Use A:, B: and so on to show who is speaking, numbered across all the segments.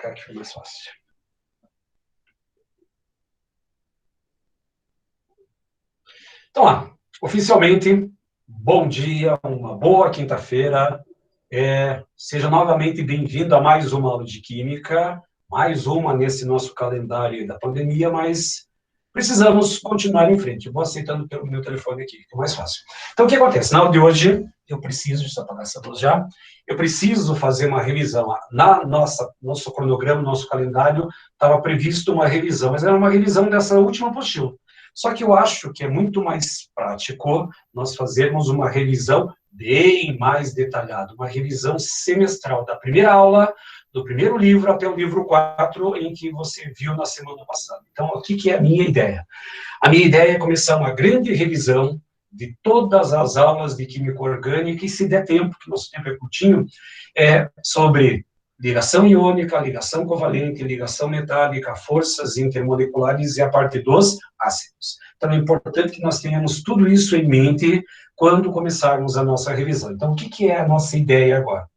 A: cá que foi mais fácil. Então, lá, oficialmente, bom dia, uma boa quinta-feira. Seja novamente bem-vindo a mais uma aula de Química, mais uma nesse nosso calendário da pandemia, mas precisamos continuar em frente. Eu vou aceitando pelo meu telefone aqui, que é mais fácil. Então, o que acontece? Na aula de hoje, eu preciso, deixa eu apagar essa luz já, eu preciso fazer uma revisão. Nosso cronograma, nosso calendário, estava previsto uma revisão, mas era uma revisão dessa última apostila. Só que eu acho que é muito mais prático nós fazermos uma revisão bem mais detalhada, uma revisão semestral da primeira aula, do primeiro livro até o livro 4, em que você viu na semana passada. Então, o que é a minha ideia? A minha ideia é começar uma grande revisão de todas as aulas de Química Orgânica, e se der tempo, que nosso tempo é curtinho, sobre ligação iônica, ligação covalente, ligação metálica, forças intermoleculares e a parte dos ácidos. Então, é importante que nós tenhamos tudo isso em mente quando começarmos a nossa revisão. Então, o que é a nossa ideia agora?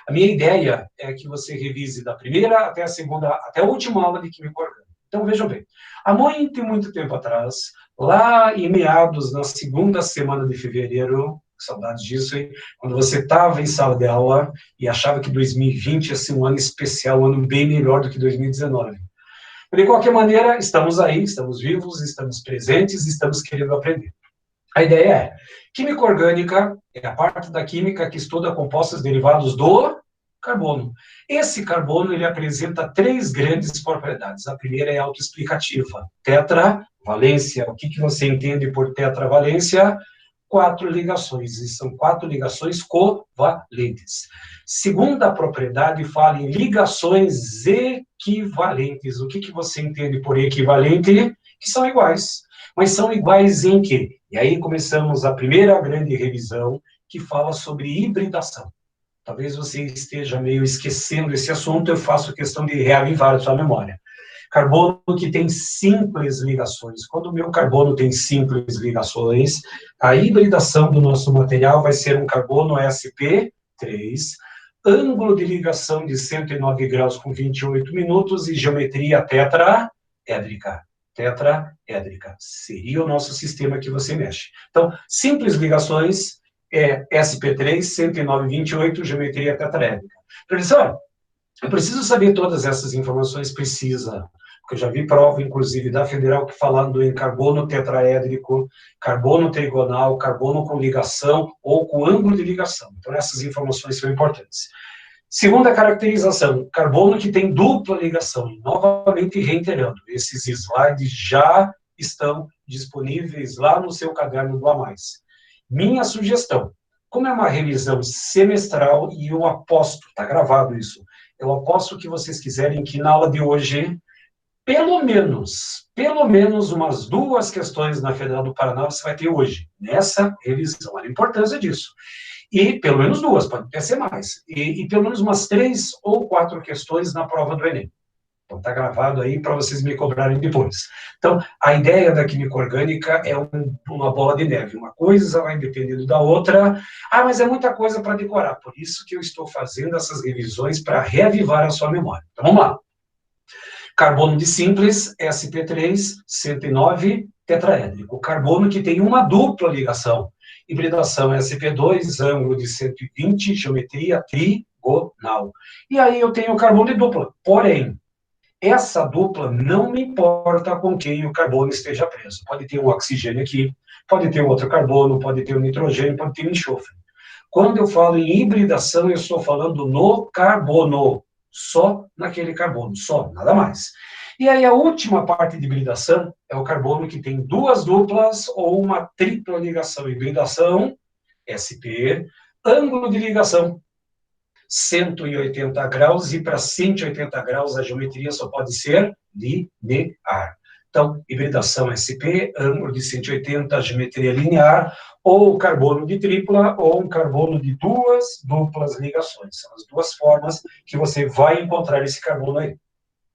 A: A minha ideia é que você revise da primeira até a segunda, até a última aula de Química Orgânica. Então, vejam bem, há muito tempo atrás, lá em meados, na segunda semana de fevereiro, saudades disso, hein? Quando você estava em sala de aula e achava que 2020 ia ser um ano especial, um ano bem melhor do que 2019. De qualquer maneira, estamos aí, estamos vivos, estamos presentes, estamos querendo aprender. A ideia é, Química Orgânica é a parte da química que estuda compostos derivados do carbono. Esse carbono, ele apresenta 3 grandes propriedades. A primeira é autoexplicativa, tetravalência. O que você entende por tetravalência? 4 ligações, e são 4 ligações covalentes. Segunda propriedade fala em ligações equivalentes. O que você entende por equivalente? Que são iguais. Mas são iguais em quê? E aí começamos a primeira grande revisão, que fala sobre hibridação. Talvez você esteja meio esquecendo esse assunto, eu faço questão de reavivar a sua memória. Carbono que tem simples ligações. Quando o meu carbono tem simples ligações, a hibridação do nosso material vai ser um carbono sp3, ângulo de ligação de 109 graus com 28 minutos e geometria tetraédrica. Tetraédrica. Seria o nosso sistema que você mexe. Então, simples ligações, sp3, 109, 28, geometria tetraédrica. Professor, eu preciso saber todas essas informações, precisa, porque eu já vi prova, inclusive, da Federal, que falando em carbono tetraédrico, carbono trigonal, carbono com ligação ou com ângulo de ligação. Então, essas informações são importantes. Segunda caracterização, carbono que tem dupla ligação. E, novamente, reiterando, esses slides já estão disponíveis lá no seu caderno do A+. Minha sugestão, como é uma revisão semestral, e eu aposto, está gravado isso, eu aposto que vocês quiserem que na aula de hoje, pelo menos umas 2 questões na Federal do Paraná você vai ter hoje, nessa revisão. Olha a importância disso. E pelo menos 2, pode até ser mais. E pelo menos umas 3 ou 4 questões na prova do Enem. Então, está gravado aí para vocês me cobrarem depois. Então, a ideia da Química Orgânica é uma bola de neve. Uma coisa vai dependendo da outra. Ah, mas é muita coisa para decorar. Por isso que eu estou fazendo essas revisões para reavivar a sua memória. Então, vamos lá. Carbono de simples, sp3, 109, tetraédrico. Carbono que tem uma dupla ligação. Hibridação sp2, ângulo de 120, geometria trigonal. E aí eu tenho o carbono de dupla. Porém, essa dupla não me importa com quem o carbono esteja preso. Pode ter um oxigênio aqui, pode ter outro carbono, pode ter um nitrogênio, pode ter um enxofre. Quando eu falo em hibridação, eu estou falando no carbono. Só naquele carbono, só, nada mais. E aí a última parte de hibridação é o carbono que tem 2 duplas ou uma tripla ligação. Hibridação, sp, ângulo de ligação, 180 graus, e para 180 graus a geometria só pode ser linear. Então, hibridação sp, ângulo de 180, geometria linear, ou carbono de tripla, ou um carbono de 2 duplas ligações. São as 2 formas que você vai encontrar esse carbono aí.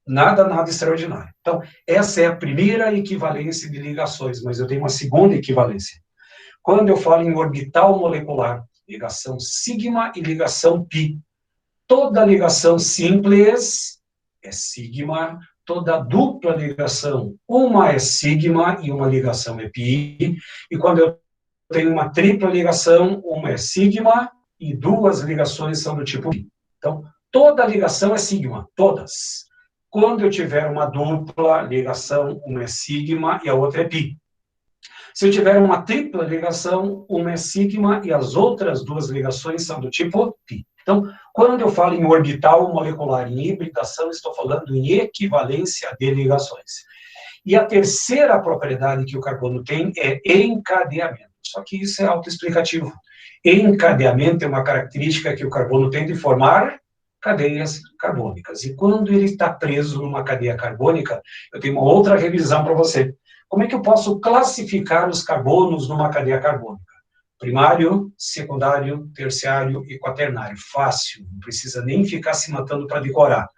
A: Nada extraordinário. Então, essa é a primeira equivalência de ligações, mas eu tenho uma segunda equivalência. Quando eu falo em orbital molecular, ligação sigma e ligação pi, toda ligação simples é sigma, toda dupla ligação, uma é sigma e uma ligação é pi, e quando eu tenho uma tripla ligação, uma é sigma e duas ligações são do tipo pi. Então, toda ligação é sigma, todas. Quando eu tiver uma dupla ligação, uma é sigma e a outra é pi. Se eu tiver uma tripla ligação, uma é sigma e as outras duas ligações são do tipo π. Então, quando eu falo em orbital molecular, em hibridação, estou falando em equivalência de ligações. E a terceira propriedade que o carbono tem é encadeamento. Só que isso é autoexplicativo. Encadeamento é uma característica que o carbono tem de formar cadeias carbônicas. E quando ele está preso numa cadeia carbônica, eu tenho uma outra revisão para você. Como é que eu posso classificar os carbonos numa cadeia carbônica? Primário, secundário, terciário e quaternário. Fácil, não precisa nem ficar se matando para decorar.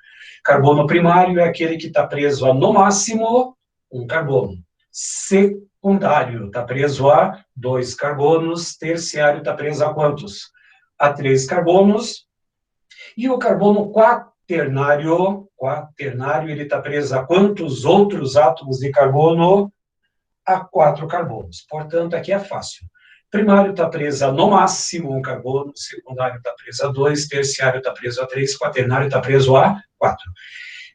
A: Carbono primário é aquele que está preso a, no máximo, um carbono. Secundário está preso a 2 carbonos. Terciário está preso a quantos? A 3 carbonos. E o carbono quaternário, ele está preso a quantos outros átomos de carbono? A 4 carbonos. Portanto, aqui é fácil. Primário está preso a, no máximo, um carbono, secundário está preso a 2, terciário está preso a 3, quaternário está preso a 4.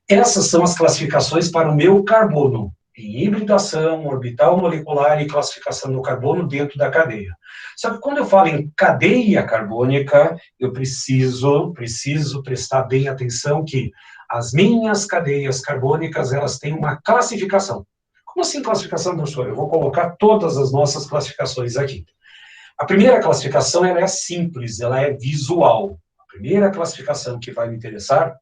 A: Essas são as classificações para o meu carbono, em hibridação, orbital molecular e classificação do carbono dentro da cadeia. Só que quando eu falo em cadeia carbônica, eu preciso prestar bem atenção que as minhas cadeias carbônicas, elas têm uma classificação. Como assim classificação, professor? Eu vou colocar todas as nossas classificações aqui. A primeira classificação, ela é simples, ela é visual. A primeira classificação que vai me interessar,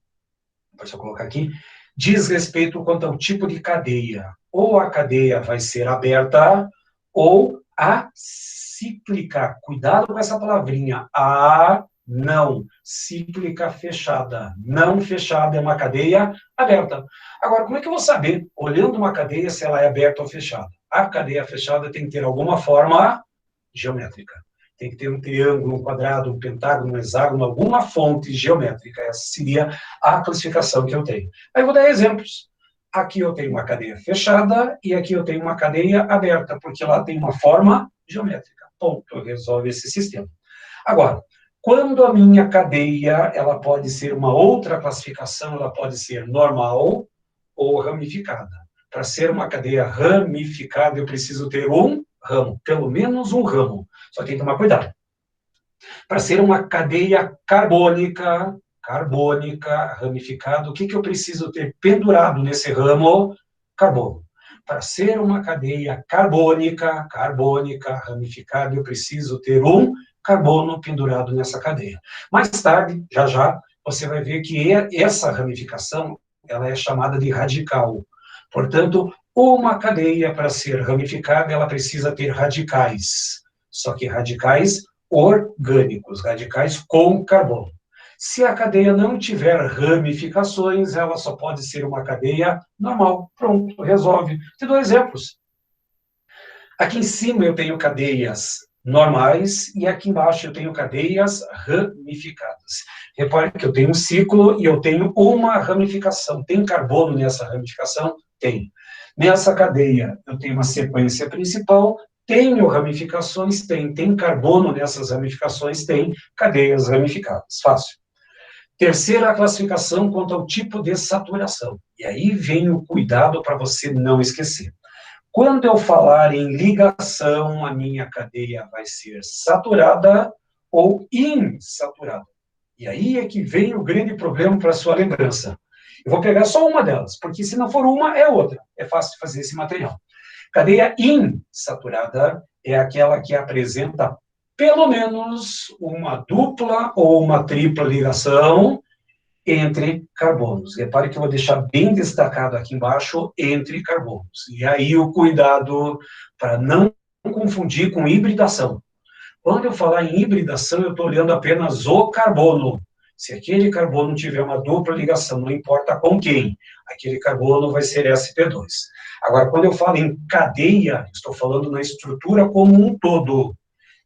A: deixa eu colocar aqui, diz respeito quanto ao tipo de cadeia. Ou a cadeia vai ser aberta, ou acíclica. Cuidado com essa palavrinha. Não. Cíclica fechada. Não fechada é uma cadeia aberta. Agora, como é que eu vou saber, olhando uma cadeia, se ela é aberta ou fechada? A cadeia fechada tem que ter alguma forma geométrica. Tem que ter um triângulo, um quadrado, um pentágono, um hexágono, alguma fonte geométrica. Essa seria a classificação que eu tenho. Aí eu vou dar exemplos. Aqui eu tenho uma cadeia fechada e aqui eu tenho uma cadeia aberta, porque lá tem uma forma geométrica. Ponto. Resolve esse sistema. Agora, quando a minha cadeia, ela pode ser uma outra classificação, ela pode ser normal ou ramificada. Para ser uma cadeia ramificada, eu preciso ter um ramo, pelo menos um ramo. Só tem que tomar cuidado. Para ser uma cadeia carbônica, ramificada, o que eu preciso ter pendurado nesse ramo? Carbono. Para ser uma cadeia carbônica, ramificada, eu preciso ter um carbono pendurado nessa cadeia. Mais tarde, já, você vai ver que essa ramificação, ela é chamada de radical. Portanto, uma cadeia, para ser ramificada, ela precisa ter radicais. Só que radicais orgânicos, radicais com carbono. Se a cadeia não tiver ramificações, ela só pode ser uma cadeia normal. Pronto, resolve. Te dou exemplos. Aqui em cima eu tenho cadeias normais e aqui embaixo eu tenho cadeias ramificadas. Repare que eu tenho um ciclo e eu tenho uma ramificação. Tem carbono nessa ramificação? Tem. Nessa cadeia eu tenho uma sequência principal, tenho ramificações? Tem carbono nessas ramificações? Tem cadeias ramificadas. Fácil. Terceira classificação quanto ao tipo de saturação. E aí vem o cuidado para você não esquecer. Quando eu falar em ligação, a minha cadeia vai ser saturada ou insaturada. E aí é que vem o grande problema para a sua lembrança. Eu vou pegar só uma delas, porque se não for uma, é outra. É fácil de fazer esse material. Cadeia insaturada é aquela que apresenta pelo menos uma dupla ou uma tripla ligação entre carbonos. Repare que eu vou deixar bem destacado aqui embaixo, entre carbonos. E aí o cuidado para não confundir com hibridação. Quando eu falar em hibridação, eu estou olhando apenas o carbono. Se aquele carbono tiver uma dupla ligação, não importa com quem, aquele carbono vai ser sp2. Agora, quando eu falo em cadeia, estou falando na estrutura como um todo.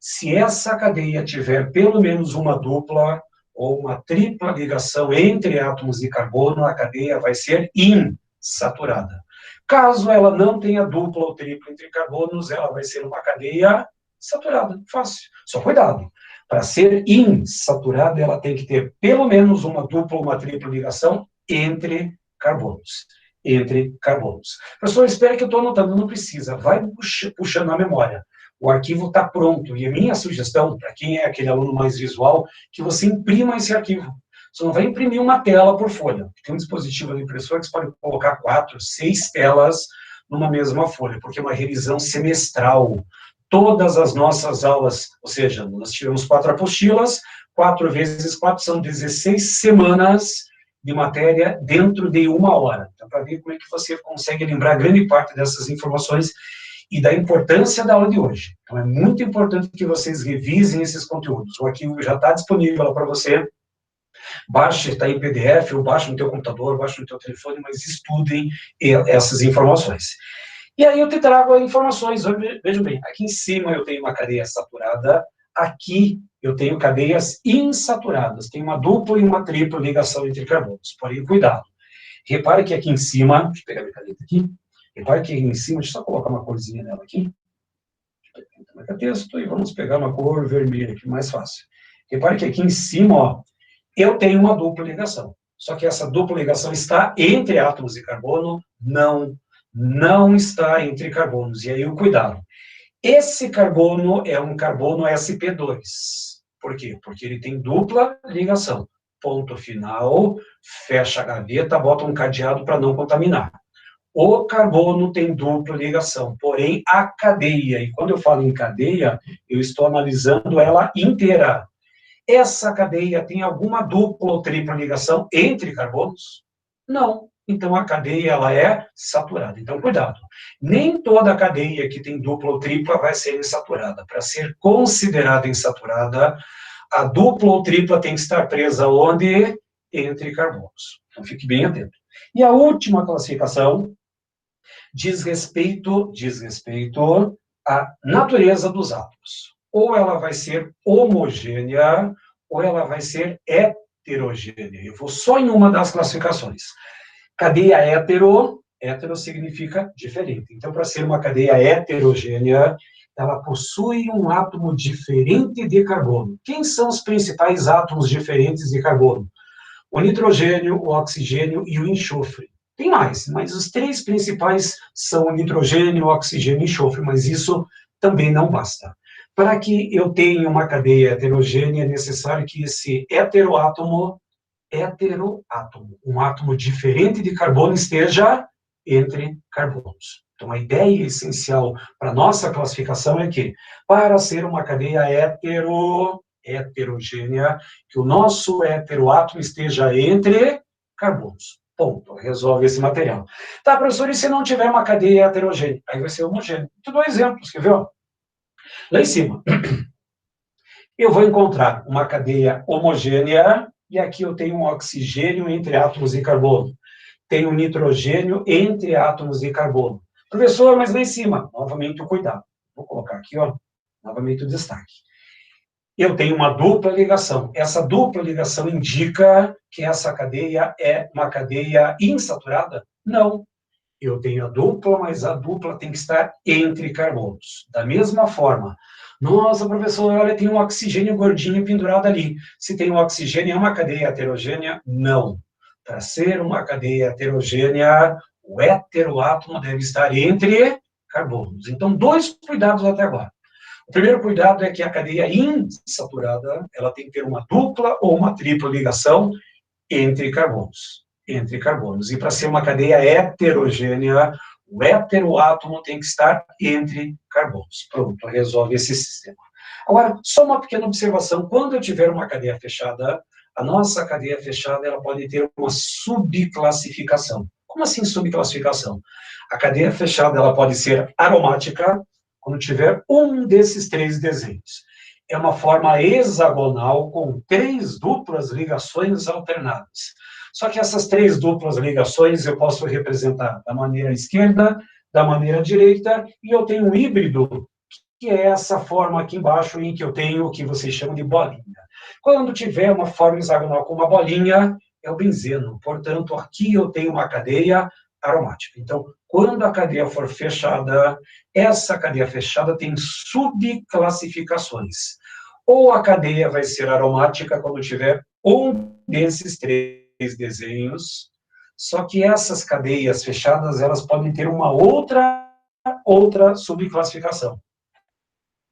A: Se essa cadeia tiver pelo menos uma dupla ou uma tripla ligação entre átomos de carbono, a cadeia vai ser insaturada. Caso ela não tenha dupla ou tripla entre carbonos, ela vai ser uma cadeia saturada, fácil. Só cuidado, para ser insaturada, ela tem que ter pelo menos uma dupla ou uma tripla ligação entre carbonos. Entre carbonos. Professor, espera que eu estou anotando, não precisa, vai puxando a memória. O arquivo está pronto, e a minha sugestão, para quem é aquele aluno mais visual, que você imprima esse arquivo. Você não vai imprimir uma tela por folha. Tem um dispositivo de impressora que você pode colocar 4, 6 telas numa mesma folha, porque é uma revisão semestral. Todas as nossas aulas, ou seja, nós tivemos 4 apostilas, 4 vezes 4 são 16 semanas de matéria dentro de 1 hora. Então, para ver como é que você consegue lembrar grande parte dessas informações e da importância da aula de hoje. Então, é muito importante que vocês revisem esses conteúdos. O arquivo já está disponível para você. Baixe, está em PDF, ou baixe no teu computador, baixe no teu telefone, mas estudem essas informações. E aí eu te trago informações. Vejam bem, aqui em cima eu tenho uma cadeia saturada, aqui eu tenho cadeias insaturadas. Tem uma dupla e uma tripla ligação entre carbonos. Porém, cuidado. Repare que aqui em cima, deixa eu pegar minha caneta aqui, repare que aqui em cima, deixa eu só colocar uma corzinha nela aqui. Deixa eu texto e vamos pegar uma cor vermelha aqui, mais fácil. Repare que aqui em cima, ó, eu tenho uma dupla ligação. Só que essa dupla ligação está entre átomos de carbono? Não está entre carbonos. E aí o cuidado. Esse carbono é um carbono sp2. Por quê? Porque ele tem dupla ligação. Ponto final, fecha a gaveta, bota um cadeado para não contaminar. O carbono tem dupla ligação, porém a cadeia, e quando eu falo em cadeia, eu estou analisando ela inteira. Essa cadeia tem alguma dupla ou tripla ligação entre carbonos? Não. Então, a cadeia ela é saturada. Então, cuidado. Nem toda cadeia que tem dupla ou tripla vai ser insaturada. Para ser considerada insaturada, a dupla ou tripla tem que estar presa onde? Entre carbonos. Então, fique bem atento. E a última classificação diz respeito à natureza dos átomos. Ou ela vai ser homogênea, ou ela vai ser heterogênea. Eu vou só em uma das classificações. Cadeia hétero significa diferente. Então, para ser uma cadeia heterogênea, ela possui um átomo diferente de carbono. Quem são os principais átomos diferentes de carbono? O nitrogênio, o oxigênio e o enxofre. Tem mais, mas os 3 principais são o nitrogênio, o oxigênio e o enxofre, mas isso também não basta. Para que eu tenha uma cadeia heterogênea, é necessário que esse heteroátomo, um átomo diferente de carbono, esteja entre carbonos. Então, a ideia essencial para a nossa classificação é que, para ser uma cadeia heterogênea, que o nosso heteroátomo esteja entre carbonos. Ponto. Resolve esse material. Tá, professor, e se não tiver uma cadeia heterogênea? Aí vai ser homogêneo. Eu te dou exemplos, quer ver? Lá em cima, eu vou encontrar uma cadeia homogênea, e aqui eu tenho um oxigênio entre átomos de carbono. Tenho um nitrogênio entre átomos de carbono. Professor, mas lá em cima, novamente o cuidado. Vou colocar aqui, ó, novamente o destaque. Eu tenho uma dupla ligação. Essa dupla ligação indica que essa cadeia é uma cadeia insaturada? Não. Eu tenho a dupla, mas a dupla tem que estar entre carbonos. Da mesma forma, nossa, professor, olha, tem um oxigênio gordinho pendurado ali. Se tem um oxigênio, é uma cadeia heterogênea? Não. Para ser uma cadeia heterogênea, o heteroátomo deve estar entre carbonos. Então, 2 cuidados até agora. O primeiro cuidado é que a cadeia insaturada, ela tem que ter uma dupla ou uma tripla ligação entre carbonos. Entre carbonos. E para ser uma cadeia heterogênea, o heteroátomo tem que estar entre carbonos. Pronto, resolve esse sistema. Agora, só uma pequena observação. Quando eu tiver uma cadeia fechada, a nossa cadeia fechada ela pode ter uma subclassificação. Como assim subclassificação? A cadeia fechada ela pode ser aromática, quando tiver um desses 3 desenhos. É uma forma hexagonal com 3 duplas ligações alternadas. Só que essas 3 duplas ligações eu posso representar da maneira esquerda, da maneira direita, e eu tenho um híbrido que é essa forma aqui embaixo em que eu tenho o que vocês chamam de bolinha. Quando tiver uma forma hexagonal com uma bolinha, é o benzeno. Portanto, aqui eu tenho uma cadeia aromática. Então, quando a cadeia for fechada, essa cadeia fechada tem subclassificações. Ou a cadeia vai ser aromática quando tiver um desses três desenhos, só que essas cadeias fechadas, elas podem ter uma outra subclassificação.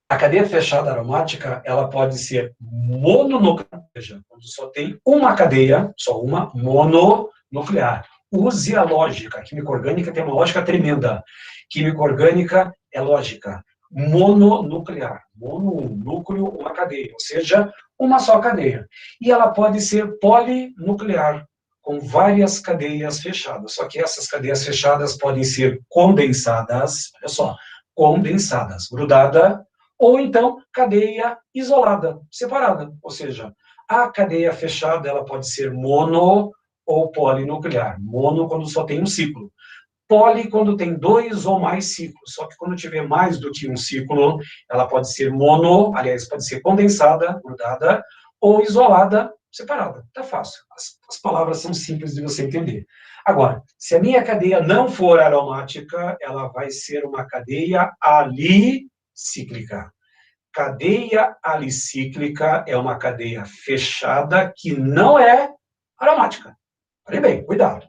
A: A cadeia fechada aromática, ela pode ser mononuclear, ou seja, quando só tem uma cadeia, só uma, mononuclear. Use a lógica. A química orgânica tem uma lógica tremenda. Química orgânica é lógica. Mononuclear. Mono, um núcleo, uma cadeia. Ou seja, uma só cadeia. E ela pode ser polinuclear, com várias cadeias fechadas. Só que essas cadeias fechadas podem ser condensadas, olha só, condensadas, grudada, ou então cadeia isolada, separada. Ou seja, a cadeia fechada ela pode ser mono ou polinuclear. Mono quando só tem um ciclo. Poli quando tem dois ou mais ciclos. Só que quando tiver mais do que um ciclo, ela pode ser mono, aliás, pode ser condensada, grudada, ou isolada, separada. Tá fácil. As palavras são simples de você entender. Agora, se a minha cadeia não for aromática, ela vai ser uma cadeia alicíclica. Cadeia alicíclica é uma cadeia fechada que não é aromática. Olha bem, cuidado.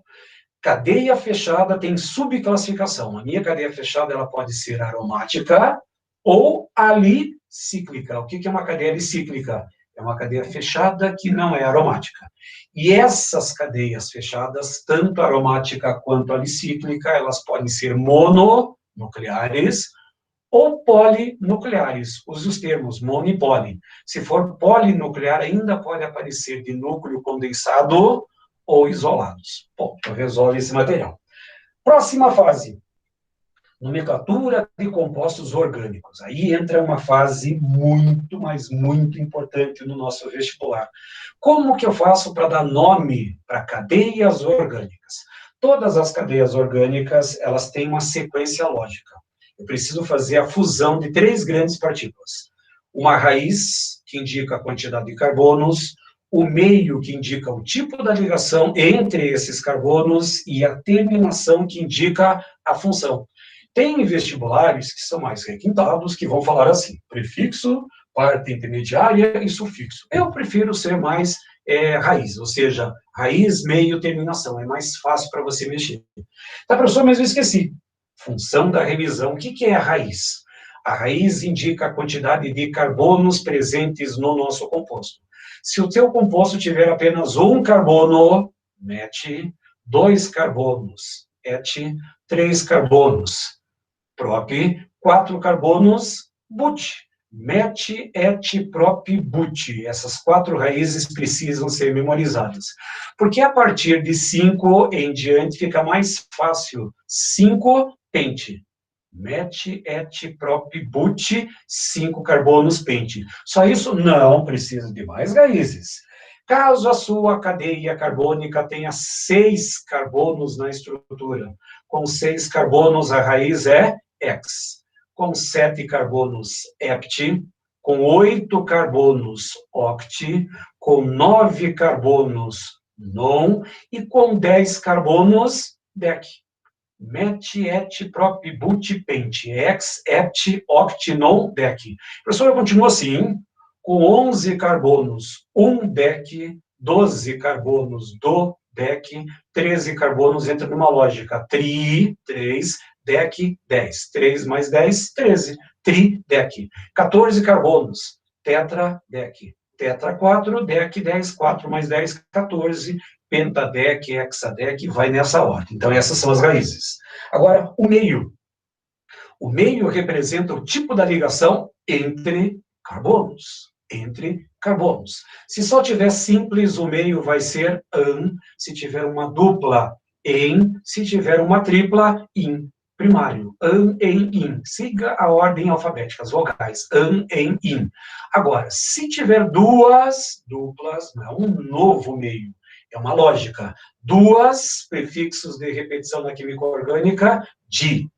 A: Cadeia fechada tem subclassificação. A minha cadeia fechada ela pode ser aromática ou alicíclica. O que é uma cadeia alicíclica? É uma cadeia fechada que não é aromática. E essas cadeias fechadas, tanto aromática quanto alicíclica, elas podem ser mononucleares ou polinucleares. Use os termos mono e poli. Se for polinuclear, ainda pode aparecer de núcleo condensado ou isolados. Bom, então resolve esse material. Próxima fase. Nomenclatura de compostos orgânicos. Aí entra uma fase muito, mas muito importante no nosso vestibular. Como que eu faço para dar nome para cadeias orgânicas? Todas as cadeias orgânicas, elas têm uma sequência lógica. Eu preciso fazer a fusão de três grandes partículas. Uma raiz, que indica a quantidade de carbonos, o meio, que indica o tipo da ligação entre esses carbonos, e a terminação, que indica a função. Tem vestibulares que são mais requintados, que vão falar assim, prefixo, parte intermediária e sufixo. Eu prefiro ser mais raiz, ou seja, raiz, meio, terminação. É mais fácil para você mexer. Tá, professor, mas eu esqueci. Função da revisão. O que é a raiz? A raiz indica a quantidade de carbonos presentes no nosso composto. Se o teu composto tiver apenas um carbono, mete, dois carbonos, et, três carbonos, prop, quatro carbonos, but. Met, et, prop, but. Essas quatro raízes precisam ser memorizadas. Porque a partir de 5 em diante fica mais fácil. 5, pente. Met, et, prop, but, 5 carbonos, pente. Só isso? Não, precisa de mais raízes. Caso a sua cadeia carbônica tenha 6 carbonos na estrutura, com 6 carbonos a raiz é X. Com 7 carbonos, hept. Com 8 carbonos, oct. Com 9 carbonos, non. E com 10 carbonos, dec. Met, et, prop, but, pente. Ex, hept, oct, non, dec. Professor, continua assim, com 11 carbonos, um dec, 12 carbonos, do dec, 13 carbonos, entra numa lógica, tri, 3, dec, 10. 3 mais 10, 13. Tri, dec. 14 carbonos, tetra, dec. Tetra, 4, dec, 10, 4 mais 10, 14, pentadec, hexadec, vai nessa ordem. Então, essas são as raízes. Agora, o meio. O meio representa o tipo da ligação entre carbonos. Entre carbonos. Se só tiver simples, o meio vai ser an. Se tiver uma dupla, em. Se tiver uma tripla, in. Primário. An, em, in. Siga a ordem alfabética, as vogais. An, em, in. Agora, se tiver duas duplas, não é um novo meio. É uma lógica. Duas prefixos de repetição na química orgânica, di.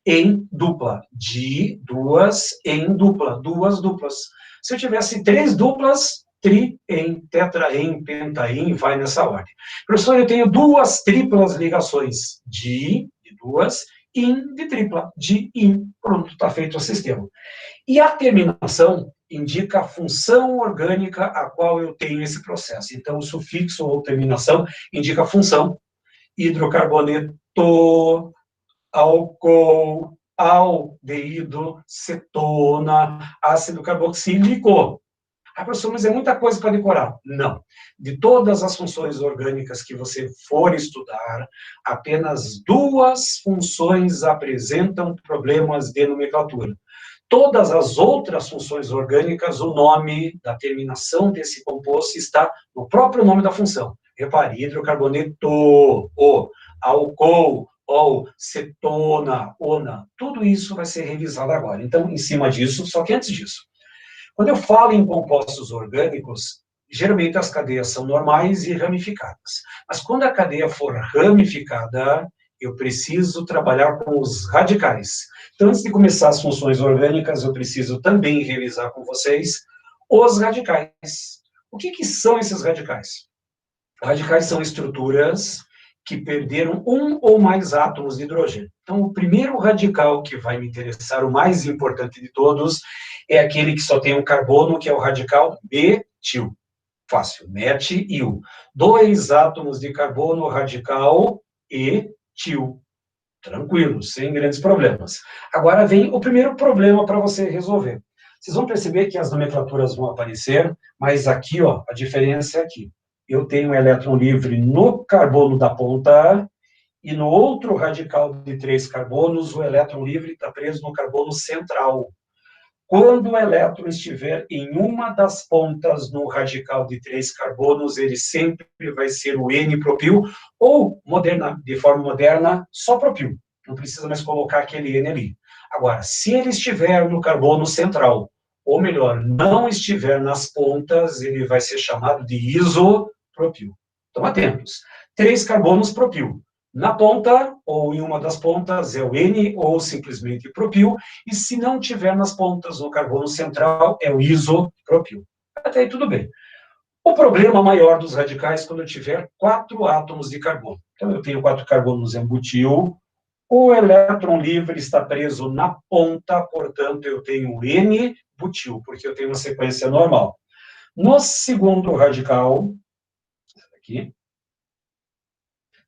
A: em dupla. Di, duas, em dupla. Duas duplas. Se eu tivesse 3 duplas, tri, em, tetra, em, penta, em, vai nessa ordem. Professor, eu tenho 2 triplas ligações. Di, de duas, in, de tripla. Di, in. Pronto, está feito o sistema. E a terminação indica a função orgânica a qual eu tenho esse processo. Então, o sufixo ou terminação indica a função. Hidrocarboneto, álcool, aldeído, cetona, ácido carboxílico. Ah, professor, mas é muita coisa para decorar. Não. De todas as funções orgânicas que você for estudar, apenas 2 funções apresentam problemas de nomenclatura. Todas as outras funções orgânicas, o nome da terminação desse composto está no próprio nome da função. Repare, hidrocarboneto, o, álcool, ol, cetona, ona, tudo isso vai ser revisado agora. Então, em cima disso, só que antes disso, quando eu falo em compostos orgânicos, geralmente as cadeias são normais e ramificadas. Mas quando a cadeia for ramificada, eu preciso trabalhar com os radicais. Então, antes de começar as funções orgânicas, eu preciso também revisar com vocês os radicais. O que são esses radicais? Radicais são estruturas que perderam um ou mais átomos de hidrogênio. Então, o primeiro radical que vai me interessar, o mais importante de todos, é aquele que só tem um carbono, que é o radical metil. Fácil, met-il. 2 átomos de carbono, radical etil. Tranquilo, sem grandes problemas. Agora vem o primeiro problema para você resolver. Vocês vão perceber que as nomenclaturas vão aparecer, mas aqui, ó, a diferença é aqui. Eu tenho um elétron livre no carbono da ponta, e no outro radical de 3 carbonos, o elétron livre está preso no carbono central. Quando o elétron estiver em uma das pontas no radical de 3 carbonos, ele sempre vai ser o N-propil, ou, de forma moderna, só propil. Não precisa mais colocar aquele N ali. Agora, se ele estiver no carbono central, ou melhor, não estiver nas pontas, ele vai ser chamado de isopropil. Então, atentos. 3 carbonos propil. Na ponta, ou em uma das pontas, é o N, ou simplesmente propil, e se não tiver nas pontas no carbono central, é o isopropil. Até aí tudo bem. O problema maior dos radicais é quando eu tiver 4 átomos de carbono. Então, eu tenho 4 carbonos em butil, o elétron livre está preso na ponta, portanto, eu tenho N-butil, porque eu tenho uma sequência normal. No segundo radical, aqui,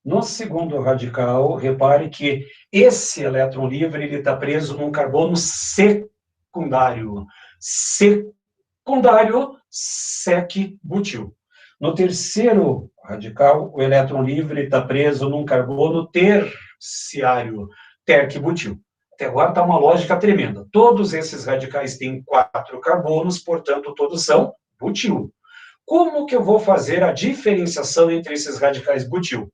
A: no segundo radical, repare que esse elétron livre ele está preso num carbono secundário. Secundário, sec-butil. No terceiro radical, o elétron livre está preso num carbono terciário, terc-butil. Até agora está uma lógica tremenda. Todos esses radicais têm 4 carbonos, portanto, todos são butil. Como que eu vou fazer a diferenciação entre esses radicais butil?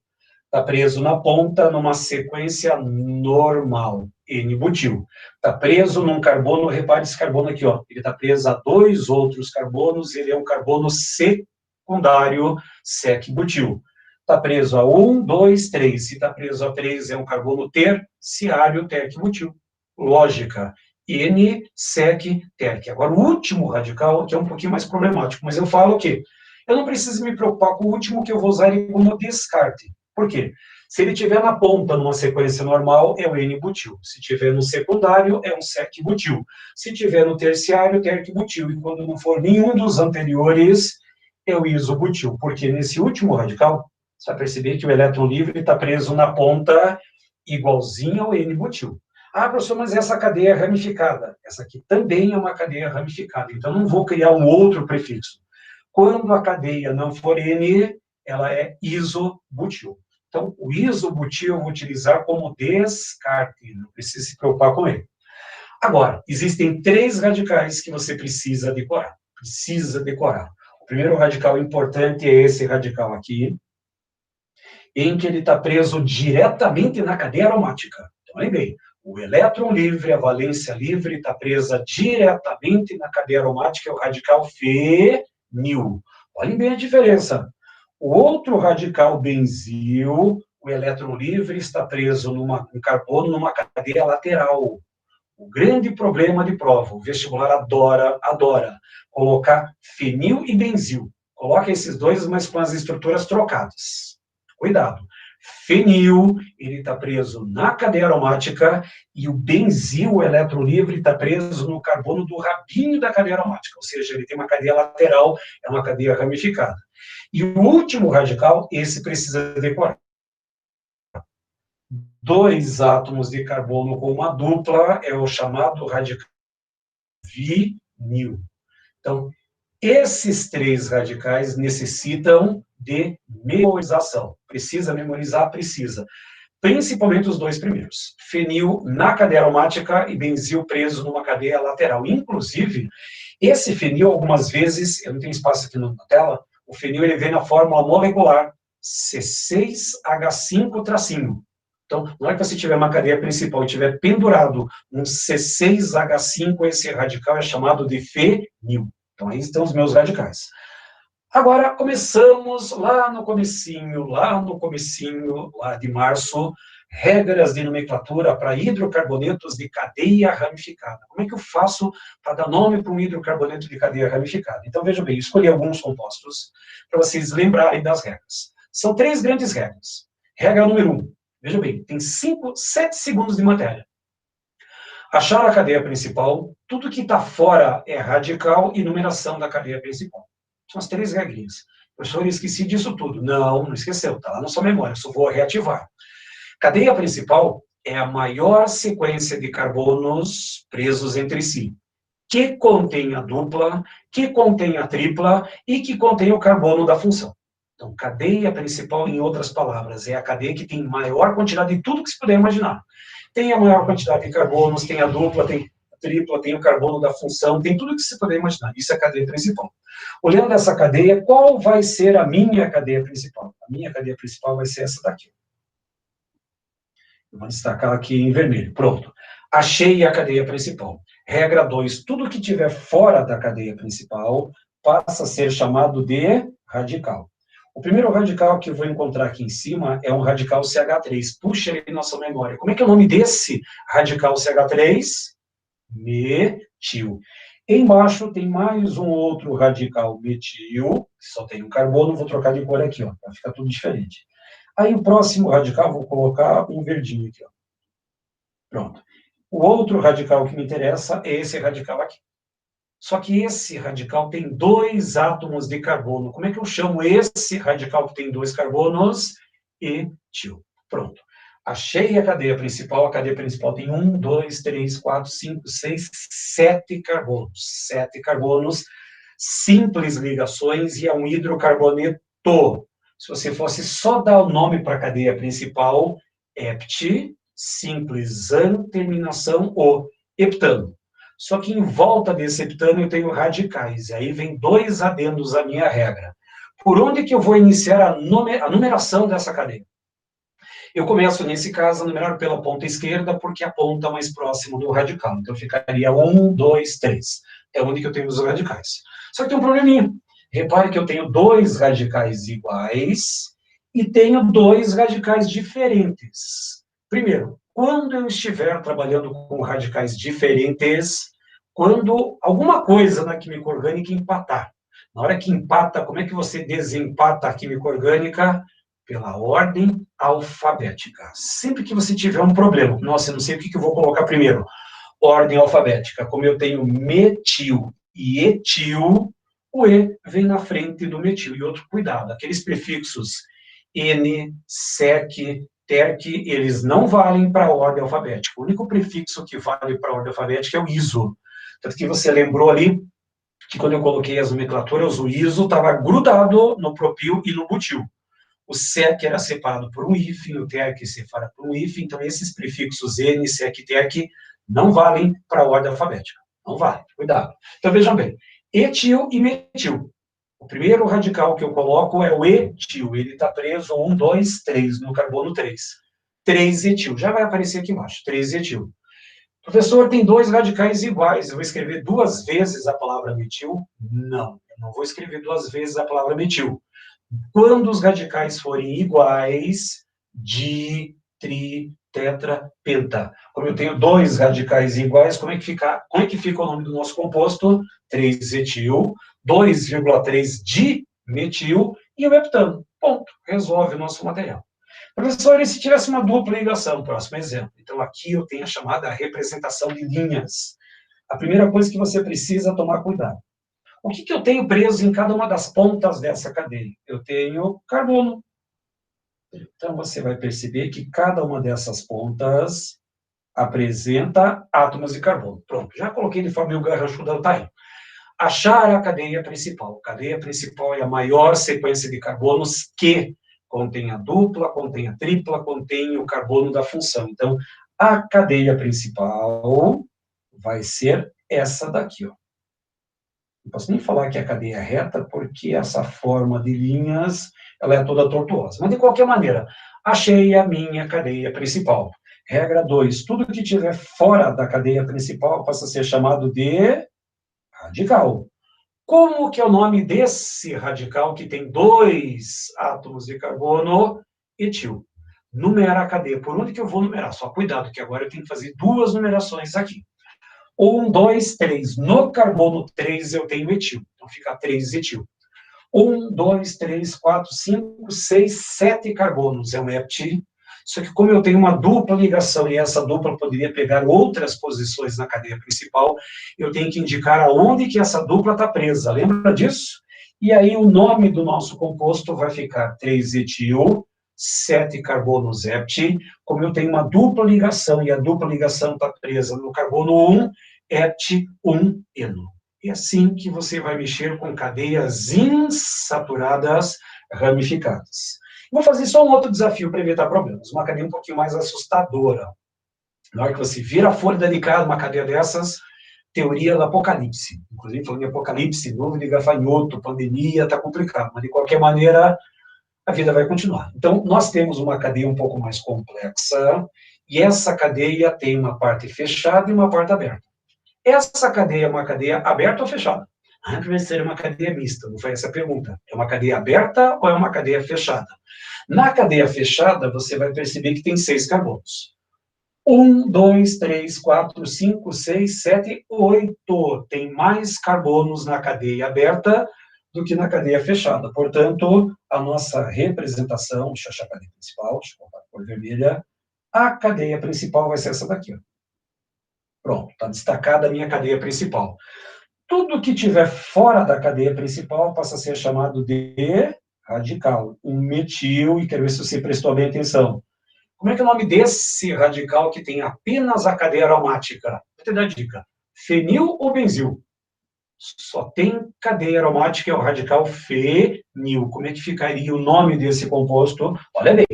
A: Está preso na ponta numa sequência normal, N-butil. Está preso num carbono, repare esse carbono aqui, ó, ele está preso a 2 outros carbonos, ele é um carbono secundário, sec-butil. Está preso a 1, 2, 3. Se está preso a 3, é um carbono terciário, terc-butil. Lógica, N, sec, terc. Agora, o último radical, que é um pouquinho mais problemático, mas eu falo que eu não preciso me preocupar com o último, que eu vou usar ele como descarte. Por quê? Se ele estiver na ponta, numa sequência normal, é o N-butil. Se estiver no secundário, é um sec-butil. Se estiver no terciário, terc-butil. E quando não for nenhum dos anteriores, é o isobutil. Porque nesse último radical, você vai perceber que o elétron livre está preso na ponta igualzinho ao N-butil. Ah, professor, mas essa cadeia é ramificada. Essa aqui também é uma cadeia ramificada. Então, não vou criar um outro prefixo. Quando a cadeia não for N, ela é isobutil. Então, o isobutil eu vou utilizar como descarte, não precisa se preocupar com ele. Agora, existem 3 radicais que você precisa decorar. Precisa decorar. O primeiro radical importante é esse radical aqui, em que ele está preso diretamente na cadeia aromática. Então, lembrei, o elétron livre, a valência livre, está presa diretamente na cadeia aromática, é o radical fenil. Olhem bem a diferença. O outro radical benzil, o elétron livre está preso em carbono numa cadeia lateral. O grande problema de prova, o vestibular adora colocar fenil e benzil. Coloca esses dois, mas com as estruturas trocadas. Cuidado. Fenil, ele está preso na cadeia aromática e o benzil, o elétron livre, está preso no carbono do rabinho da cadeia aromática, ou seja, ele tem uma cadeia lateral, é uma cadeia ramificada. E o último radical, esse precisa decorar. 2 átomos de carbono com uma dupla é o chamado radical vinil. Então, esses 3 radicais necessitam de memorização. Precisa memorizar? Precisa. Principalmente os 2 primeiros. Fenil na cadeia aromática e benzil preso numa cadeia lateral. Inclusive, esse fenil, algumas vezes, eu não tenho espaço aqui na tela, o fenil ele vem na fórmula molecular C6H5-. Então, na hora que você tiver uma cadeia principal e tiver pendurado um C6H5, esse radical é chamado de fenil. Então, aí estão os meus radicais. Agora, começamos lá no comecinho, lá de março, regras de nomenclatura para hidrocarbonetos de cadeia ramificada. Como é que eu faço para dar nome para um hidrocarboneto de cadeia ramificada? Então, veja bem, escolhi alguns compostos para vocês lembrarem das regras. São 3 grandes regras. Regra número 1. Veja bem, tem 7 segundos de matéria. Achar a cadeia principal, tudo que está fora é radical e numeração da cadeia principal. São as 3 regrinhas. Professor, eu esqueci disso tudo. Não, não esqueceu, está lá na sua memória, só vou reativar. Cadeia principal é a maior sequência de carbonos presos entre si, que contém a dupla, que contém a tripla e que contém o carbono da função. Então, cadeia principal, em outras palavras, é a cadeia que tem maior quantidade de tudo que se puder imaginar. Tem a maior quantidade de carbonos, tem a dupla, tem a tripla, tem o carbono da função, tem tudo que se puder imaginar. Isso é a cadeia principal. Olhando essa cadeia, qual vai ser a minha cadeia principal? A minha cadeia principal vai ser essa daqui. Eu vou destacar aqui em vermelho. Pronto. Achei a cadeia principal. Regra 2. Tudo que estiver fora da cadeia principal passa a ser chamado de radical. O primeiro radical que eu vou encontrar aqui em cima é um radical CH3. Puxa ele na sua memória. Como é que é o nome desse radical CH3? Metil. Embaixo tem mais um outro radical metil, que só tem um carbono, vou trocar de cor aqui, ó, para ficar tudo diferente. Aí o próximo radical, vou colocar um verdinho aqui, ó. Pronto. O outro radical que me interessa é esse radical aqui. Só que esse radical tem 2 átomos de carbono. Como é que eu chamo esse radical que tem 2 carbonos? Etil. Pronto. Achei a cadeia principal. A cadeia principal tem 1, 2, 3, 4, 5, 6, 7 carbonos. 7 carbonos, simples ligações, e é um hidrocarboneto. Se você fosse só dar o nome para a cadeia principal, hept, simples an, terminação o, heptano. Só que em volta desse heptano eu tenho radicais, e aí vem 2 adendos à minha regra. Por onde que eu vou iniciar a numeração dessa cadeia? Eu começo, nesse caso, a numerar pela ponta esquerda, porque a ponta mais próxima do radical. Então, ficaria 1, 2, 3. É onde que eu tenho os radicais. Só que tem um probleminha. Repare que eu tenho 2 radicais iguais e tenho 2 radicais diferentes. Primeiro, quando eu estiver trabalhando com radicais diferentes, quando alguma coisa na química orgânica empatar. Na hora que empata, como é que você desempata a química orgânica? Pela ordem alfabética. Sempre que você tiver um problema, nossa, eu não sei o que eu vou colocar primeiro. Ordem alfabética. Como eu tenho metil e etil, o E vem na frente do metil. E outro cuidado, aqueles prefixos N, SEC, TERC, eles não valem para a ordem alfabética. O único prefixo que vale para a ordem alfabética é o ISO. Tanto que você lembrou ali que quando eu coloquei as nomenclaturas, o ISO estava grudado no propil e no butil. O SEC era separado por um hífen, o TERC separado por um hífen, então esses prefixos N, SEC, TERC não valem para a ordem alfabética. Não vale, cuidado. Então vejam bem, etil e metil. O primeiro radical que eu coloco é o etil, ele está preso 1, 2, 3, no carbono 3. 3 etil, já vai aparecer aqui embaixo, 3 etil. Professor, tem 2 radicais iguais, eu vou escrever 2 vezes a palavra metil? Não, eu não vou escrever 2 vezes a palavra metil. Quando os radicais forem iguais, di, tri, tetra, penta. Como eu tenho dois radicais iguais, como é que fica o nome do nosso composto? 3-etil, 2,3 dimetil e o heptano. Ponto. Resolve o nosso material. Professor, e se tivesse uma dupla ligação? Próximo exemplo. Então, aqui eu tenho a chamada representação de linhas. A primeira coisa que você precisa tomar cuidado. O que eu tenho preso em cada uma das pontas dessa cadeia? Eu tenho carbono. Então, você vai perceber que cada uma dessas pontas apresenta átomos de carbono. Pronto, já coloquei de forma garranchuda, tá aí. Achar a cadeia principal. A cadeia principal é a maior sequência de carbonos que contém a dupla, contém a tripla, contém o carbono da função. Então, a cadeia principal vai ser essa daqui, ó. Não posso nem falar que é a cadeia reta, porque essa forma de linhas, ela é toda tortuosa. Mas, de qualquer maneira, achei a minha cadeia principal. Regra 2, tudo que estiver fora da cadeia principal passa a ser chamado de radical. Como que é o nome desse radical que tem dois átomos de carbono? Etil. Numera a cadeia. Por onde que eu vou numerar? Só cuidado, que agora eu tenho que fazer duas numerações aqui. 1, 2, 3. No carbono 3 eu tenho etil. Então fica 3-etil. 1, 2, 3, 4, 5, 6, 7 carbonos. É um hept. Só que como eu tenho uma dupla ligação e essa dupla poderia pegar outras posições na cadeia principal, eu tenho que indicar aonde que essa dupla está presa. Lembra disso? E aí o nome do nosso composto vai ficar 3-etil, 7 carbonos hept. Como eu tenho uma dupla ligação e a dupla ligação está presa no carbono 1, hept-1-eno. É assim que você vai mexer com cadeias insaturadas ramificadas. Vou fazer só um outro desafio para evitar problemas, uma cadeia um pouquinho mais assustadora. Na hora que você vira a folha delicada, uma cadeia dessas, teoria do apocalipse. Inclusive, falando em apocalipse, nuvem de gafanhoto, pandemia, está complicado, mas de qualquer maneira, a vida vai continuar. Então, nós temos uma cadeia um pouco mais complexa, e essa cadeia tem uma parte fechada e uma parte aberta. Essa cadeia é uma cadeia aberta ou fechada? Ah, professor, é uma cadeia mista. Não foi essa a pergunta. É uma cadeia aberta ou é uma cadeia fechada? Na cadeia fechada, você vai perceber que tem 6 carbonos. 1, 2, 3, 4, 5, 6, 7, 8. Tem mais carbonos na cadeia aberta do que na cadeia fechada. Portanto, a nossa representação, deixa eu achar a cadeia principal, deixa eu colocar a cor vermelha, a cadeia principal vai ser essa daqui, ó. Pronto, está destacada a minha cadeia principal. Tudo que estiver fora da cadeia principal passa a ser chamado de radical. Um metil, e quero ver se você prestou bem atenção. Como é que é o nome desse radical que tem apenas a cadeia aromática? Vou te dar a dica. Fenil ou benzil? Só tem cadeia aromática, é o radical fenil. Como é que ficaria o nome desse composto? Olha bem.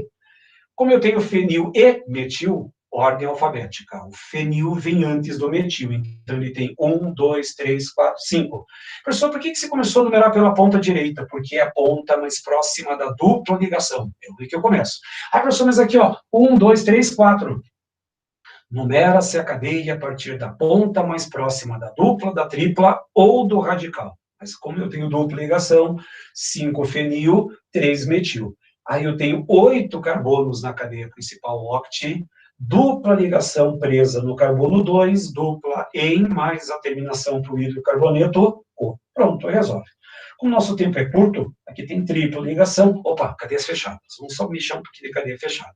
A: Como eu tenho fenil e metil, ordem alfabética. O fenil vem antes do metil, então ele tem 1, 2, 3, 4, 5. Professor, por que você começou a numerar pela ponta direita? Porque é a ponta mais próxima da dupla ligação. É onde que eu começo. Ah, professor, mas aqui, ó, 1, 2, 3, 4. Numera-se a cadeia a partir da ponta mais próxima da dupla, da tripla ou do radical. Mas como eu tenho dupla ligação, 5 fenil, 3 metil. Aí eu tenho 8 carbonos na cadeia principal oct, dupla ligação presa no carbono 2, dupla em, mais a terminação para o hidrocarboneto, O. Pronto, resolve. Como o nosso tempo é curto, aqui tem tripla ligação, opa, cadeias fechadas. Vamos só mexer um pouquinho de cadeia fechada.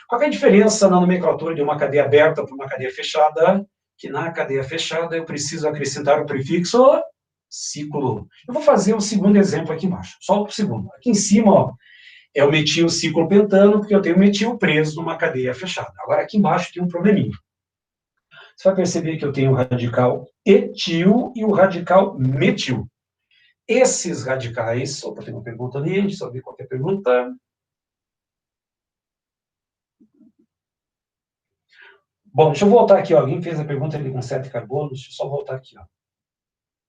A: Qual é a diferença na nomenclatura de uma cadeia aberta para uma cadeia fechada? Que na cadeia fechada eu preciso acrescentar o prefixo ciclo. Eu vou fazer o segundo exemplo aqui embaixo, só o segundo. Aqui em cima, ó, é o metil ciclopentano, porque eu tenho metil preso numa cadeia fechada. Agora aqui embaixo tem um probleminha. Você vai perceber que eu tenho o radical etil e o radical metil. Esses radicais, opa, tem uma pergunta ali, deixa eu ver qual é a pergunta. Bom, deixa eu voltar aqui, ó. Alguém fez a pergunta ali com 7 carbonos, deixa eu só voltar aqui, ó.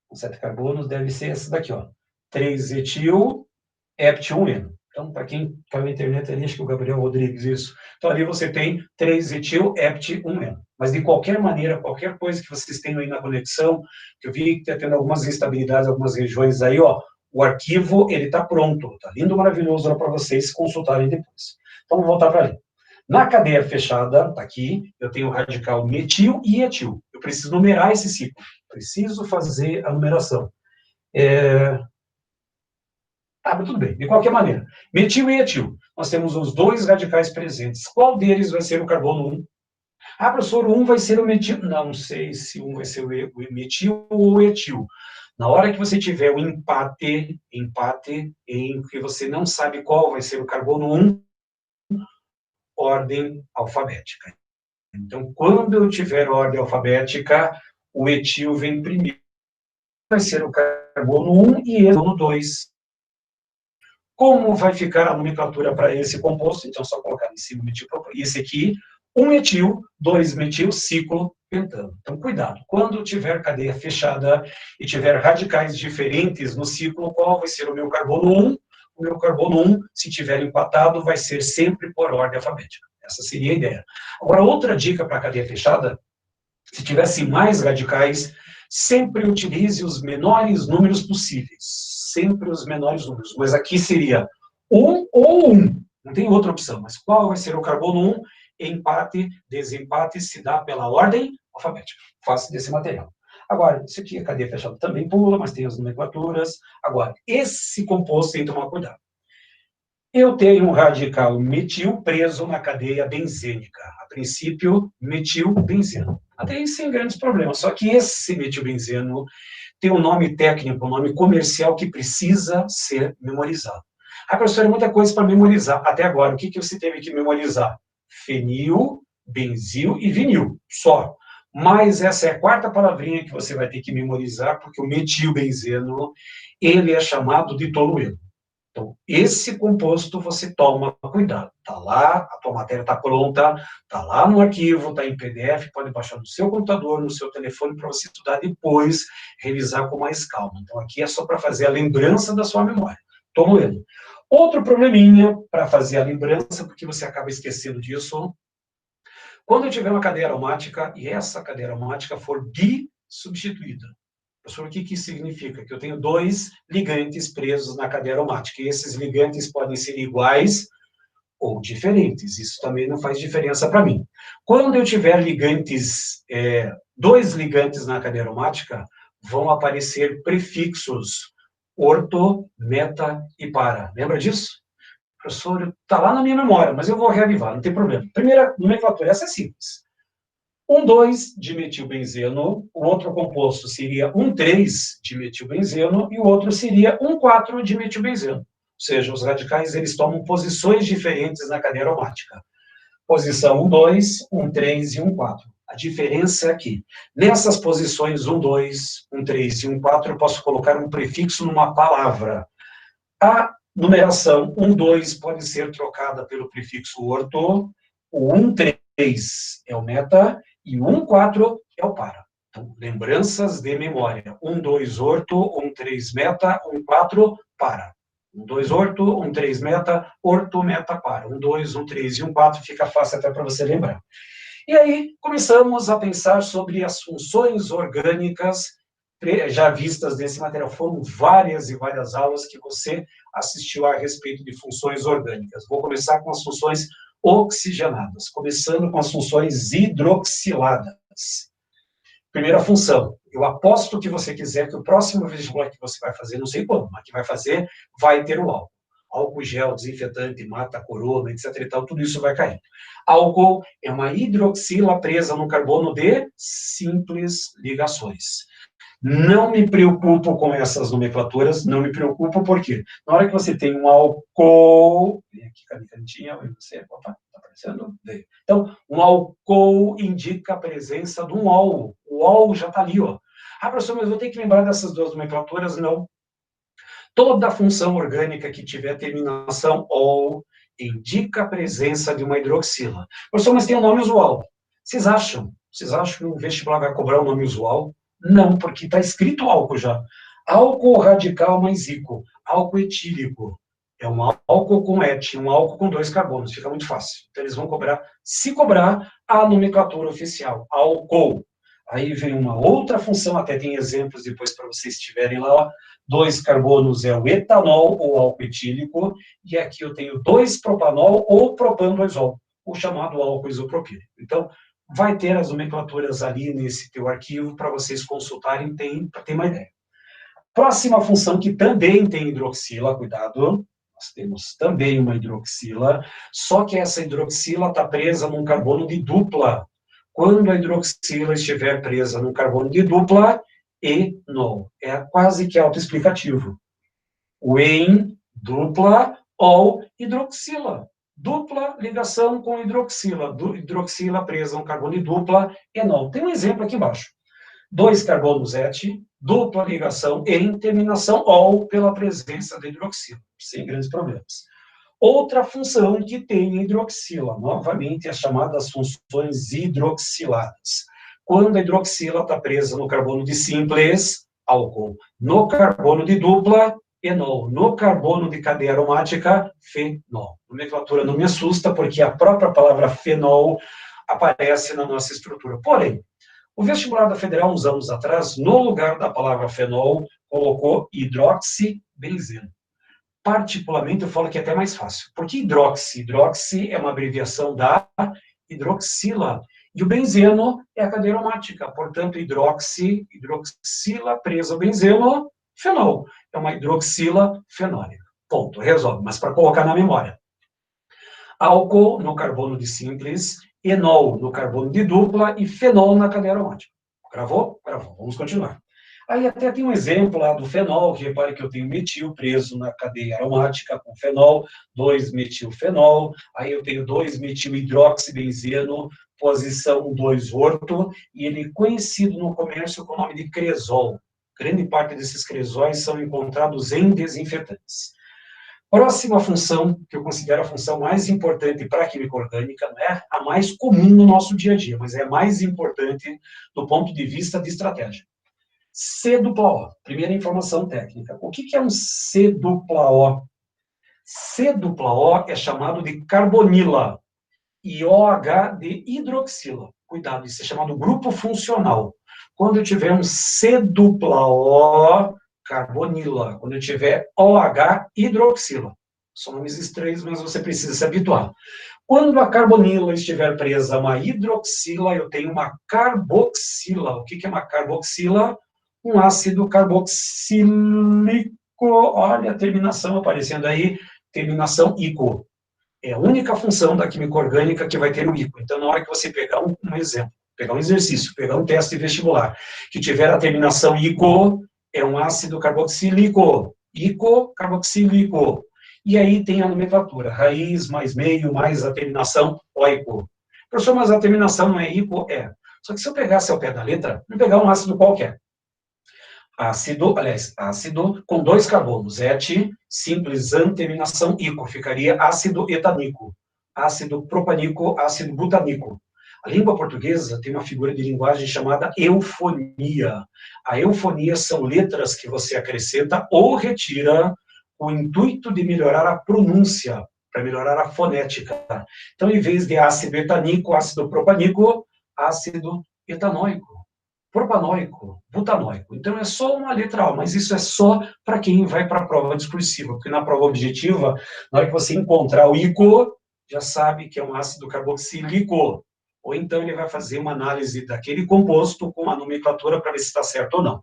A: Com 7 carbonos deve ser essa daqui, ó. 3-etil, hept-1-eno. Então, para quem caiu na internet ali, acho que o Gabriel Rodrigues, isso. Então, ali você tem 3-etil, hept-1-eno. Mas, de qualquer maneira, qualquer coisa que vocês tenham aí na conexão, que eu vi que está tendo algumas instabilidades, algumas regiões aí, ó, o arquivo, ele está pronto. Está lindo, maravilhoso lá para vocês consultarem depois. Então, vamos voltar para ali. Na cadeia fechada, tá aqui, eu tenho o radical metil e etil. Eu preciso numerar esse ciclo. Preciso fazer a numeração. Mas tudo bem, de qualquer maneira. Metil e etil. Nós temos os dois radicais presentes. Qual deles vai ser o carbono 1? Professor, um vai ser o metil. Não sei se um vai ser o metil ou o etil. Na hora que você tiver o empate em que você não sabe qual vai ser o carbono 1, ordem alfabética. Então, quando eu tiver ordem alfabética, o etil vem primeiro. Vai ser o carbono 1 e o carbono 2. Como vai ficar a nomenclatura para esse composto? Então, só colocar em cima o metil. Esse aqui, 1 metil, 2 metil, ciclo pentano. Então, cuidado. Quando tiver cadeia fechada e tiver radicais diferentes no ciclo, qual vai ser o meu carbono 1? O meu carbono 1, se tiver empatado, vai ser sempre por ordem alfabética. Essa seria a ideia. Agora, outra dica para a cadeia fechada, se tivesse mais radicais, sempre utilize os menores números possíveis. Sempre os menores números. Mas aqui seria 1 ou 1. Não tem outra opção. Mas qual vai ser o carbono 1? Empate, desempate se dá pela ordem alfabética. Face desse material. Agora, isso aqui, a cadeia fechada também pula, mas tem as nomenclaturas. Agora, esse composto tem que tomar cuidado. Eu tenho um radical metil preso na cadeia benzênica. A princípio, metilbenzeno. Até aí sem grandes problemas. Só que esse metilbenzeno tem um nome técnico, um nome comercial que precisa ser memorizado. Professor, é muita coisa para memorizar. Até agora, o que você teve que memorizar? Fenil, benzil e vinil. Só. Mas essa é a quarta palavrinha que você vai ter que memorizar, porque o metilbenzeno, ele é chamado de tolueno. Então, esse composto você toma cuidado. Está lá, a tua matéria está pronta, está lá no arquivo, está em PDF, pode baixar no seu computador, no seu telefone, para você estudar depois, revisar com mais calma. Então, aqui é só para fazer a lembrança da sua memória. Toma ele. Outro probleminha para fazer a lembrança, porque você acaba esquecendo disso, quando eu tiver uma cadeia aromática e essa cadeia aromática for bisubstituída. Professor, o que isso significa? Que eu tenho dois ligantes presos na cadeia aromática. E esses ligantes podem ser iguais ou diferentes. Isso também não faz diferença para mim. Quando eu tiver ligantes, dois ligantes na cadeia aromática, vão aparecer prefixos orto, meta e para. Lembra disso? Professor, está lá na minha memória, mas eu vou reavivar, não tem problema. Primeira nomenclatura, essa é simples. 1,2-dimetilbenzeno, o outro composto seria 1,3-dimetilbenzeno e o outro seria 1,4-dimetilbenzeno. Ou seja, os radicais eles tomam posições diferentes na cadeia aromática. Posição 1,2, 1,3 e 1,4. A diferença é que nessas posições 1,2, 1,3 e 1,4 eu posso colocar um prefixo numa palavra. A numeração 1,2 pode ser trocada pelo prefixo orto, o 1,3 é o meta e o 1,4 é o para. Então, lembranças de memória. 1,2 orto, 1,3 meta, 1,4 para. 1,2 orto, 1,3 meta, orto, meta, para. 1,2, 1,3 e 1,4 fica fácil até para você lembrar. E aí, começamos a pensar sobre as funções orgânicas já vistas nesse material. Foram várias e várias aulas que você assistiu a respeito de funções orgânicas. Vou começar com as funções oxigenadas, começando com as funções hidroxiladas. Primeira função, eu aposto que você quiser que o próximo vestibular que você vai fazer, não sei quando, mas que vai fazer, vai ter o álcool. Álcool gel, desinfetante, mata, corona, etc. e tal, tudo isso vai cair. Álcool é uma hidroxila presa no carbono de simples ligações. Não me preocupo com essas nomenclaturas, não me preocupo porque na hora que você tem um álcool, vem aqui, cadê a canetinha? Você, opa, está aparecendo? Então, um álcool indica a presença de um ol. O ol já está ali, ó. Professor, mas eu vou ter que lembrar dessas duas nomenclaturas? Não. Toda função orgânica que tiver terminação ol indica a presença de uma hidroxila. Professor, mas tem o nome usual. Vocês acham que o vestibular vai cobrar o nome usual? Não, porque está escrito álcool já. Álcool radical mais ico. Álcool etílico. É um álcool com et, um álcool com 2 carbonos. Fica muito fácil. Então, eles vão cobrar, se cobrar, a nomenclatura oficial. Álcool. Aí vem uma outra função, até tem exemplos depois para vocês tiverem lá, ó. 2 carbonos é o etanol ou álcool etílico, e aqui eu tenho 2 propanol ou propan-2-ol, o chamado álcool isopropílico. Então, vai ter as nomenclaturas ali nesse teu arquivo para vocês consultarem, para ter uma ideia. Próxima função que também tem hidroxila, cuidado, nós temos também uma hidroxila, só que essa hidroxila está presa num carbono de dupla. Quando a hidroxila estiver presa num carbono de dupla, enol. É quase que autoexplicativo. O en, dupla, ol, hidroxila. Dupla ligação com hidroxila. Hidroxila presa num carbono de dupla, enol. Tem um exemplo aqui embaixo. 2 carbonos et, dupla ligação em, terminação ol, pela presença de hidroxila, sem grandes problemas. Outra função que tem hidroxila, novamente as chamadas funções hidroxiladas. Quando a hidroxila está presa no carbono de simples, álcool. No carbono de dupla, enol. No carbono de cadeia aromática, fenol. Nomenclatura não me assusta, porque a própria palavra fenol aparece na nossa estrutura. Porém, o vestibular da Federal, uns anos atrás, no lugar da palavra fenol, colocou hidroxibenzeno. Particularmente, eu falo que é até mais fácil. Porque hidroxi é uma abreviação da hidroxila. E o benzeno é a cadeia aromática. Portanto, hidroxila presa ao benzeno, fenol. É uma hidroxila fenólica. Ponto. Resolve. Mas para colocar na memória. Álcool no carbono de simples, enol no carbono de dupla e fenol na cadeia aromática. Gravou? Gravou. Vamos continuar. Aí até tem um exemplo lá do fenol, que repare que eu tenho metil preso na cadeia aromática com fenol, 2-metilfenol, aí eu tenho 2-metilhidroxibenzeno, posição 2-orto, e ele é conhecido no comércio com o nome de cresol. Grande parte desses cresóis são encontrados em desinfetantes. Próxima função, que eu considero a função mais importante para a química orgânica, não é a mais comum no nosso dia a dia, mas é a mais importante do ponto de vista de estratégia. C-dupla-O, primeira informação técnica. O que é um C-dupla-O? C-dupla-O é chamado de carbonila e OH de hidroxila. Cuidado, isso é chamado grupo funcional. Quando eu tiver um C-dupla-O, carbonila. Quando eu tiver OH, hidroxila. São nomes estranhos, mas você precisa se habituar. Quando a carbonila estiver presa a uma hidroxila, eu tenho uma carboxila. O que é uma carboxila? Um ácido carboxílico. Olha a terminação aparecendo aí, terminação ico. É a única função da química orgânica que vai ter o ico. Então, na hora que você pegar um exemplo, pegar um exercício, pegar um teste vestibular, que tiver a terminação ico, é um ácido carboxílico. Ico, carboxílico. E aí tem a nomenclatura, raiz mais meio mais a terminação oico. Professor, mas a terminação não é ico? É. Só que se eu pegasse ao pé da letra, vou pegar um ácido qualquer. Ácido com 2 carbonos, et, simples an, terminação ico, ficaria ácido etanico, ácido propanico, ácido butanico. A língua portuguesa tem uma figura de linguagem chamada eufonia. A eufonia são letras que você acrescenta ou retira com o intuito de melhorar a pronúncia, para melhorar a fonética. Então, em vez de ácido etanico, ácido propanico, ácido etanóico. Propanóico, butanóico. Então, é só uma letra A, mas isso é só para quem vai para a prova discursiva, porque na prova objetiva, na hora que você encontrar o ico, já sabe que é um ácido carboxílico. Ou então ele vai fazer uma análise daquele composto com a nomenclatura para ver se está certo ou não.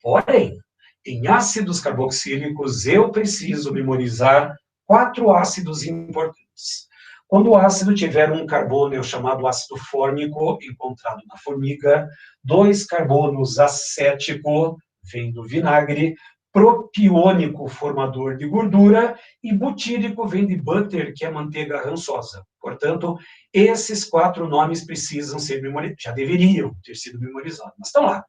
A: Porém, em ácidos carboxílicos, eu preciso memorizar 4 ácidos importantes. Quando o ácido tiver um carbono, é o chamado ácido fórmico, encontrado na formiga, 2 carbonos acético, vem do vinagre, propiônico, formador de gordura, e butírico vem de butter, que é manteiga rançosa. Portanto, esses 4 nomes precisam ser memorizados, já deveriam ter sido memorizados, mas estão lá.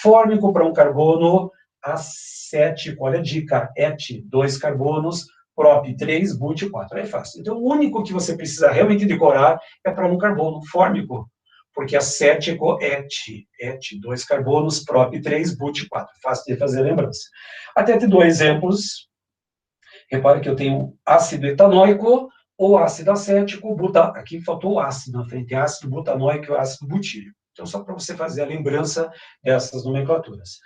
A: Fórmico para um carbono, acético, olha a dica, et, 2 carbonos, prop 3, but 4. É fácil. Então, o único que você precisa realmente decorar é para um carbono fórmico, porque acético, et, 2 carbonos, prop 3, but 4. Fácil de fazer lembrança. Até te dou exemplos. Repare que eu tenho ácido etanóico ou ácido acético, aqui faltou o ácido na frente, ácido butanóico e ácido butírico. Então, só para você fazer a lembrança dessas nomenclaturas.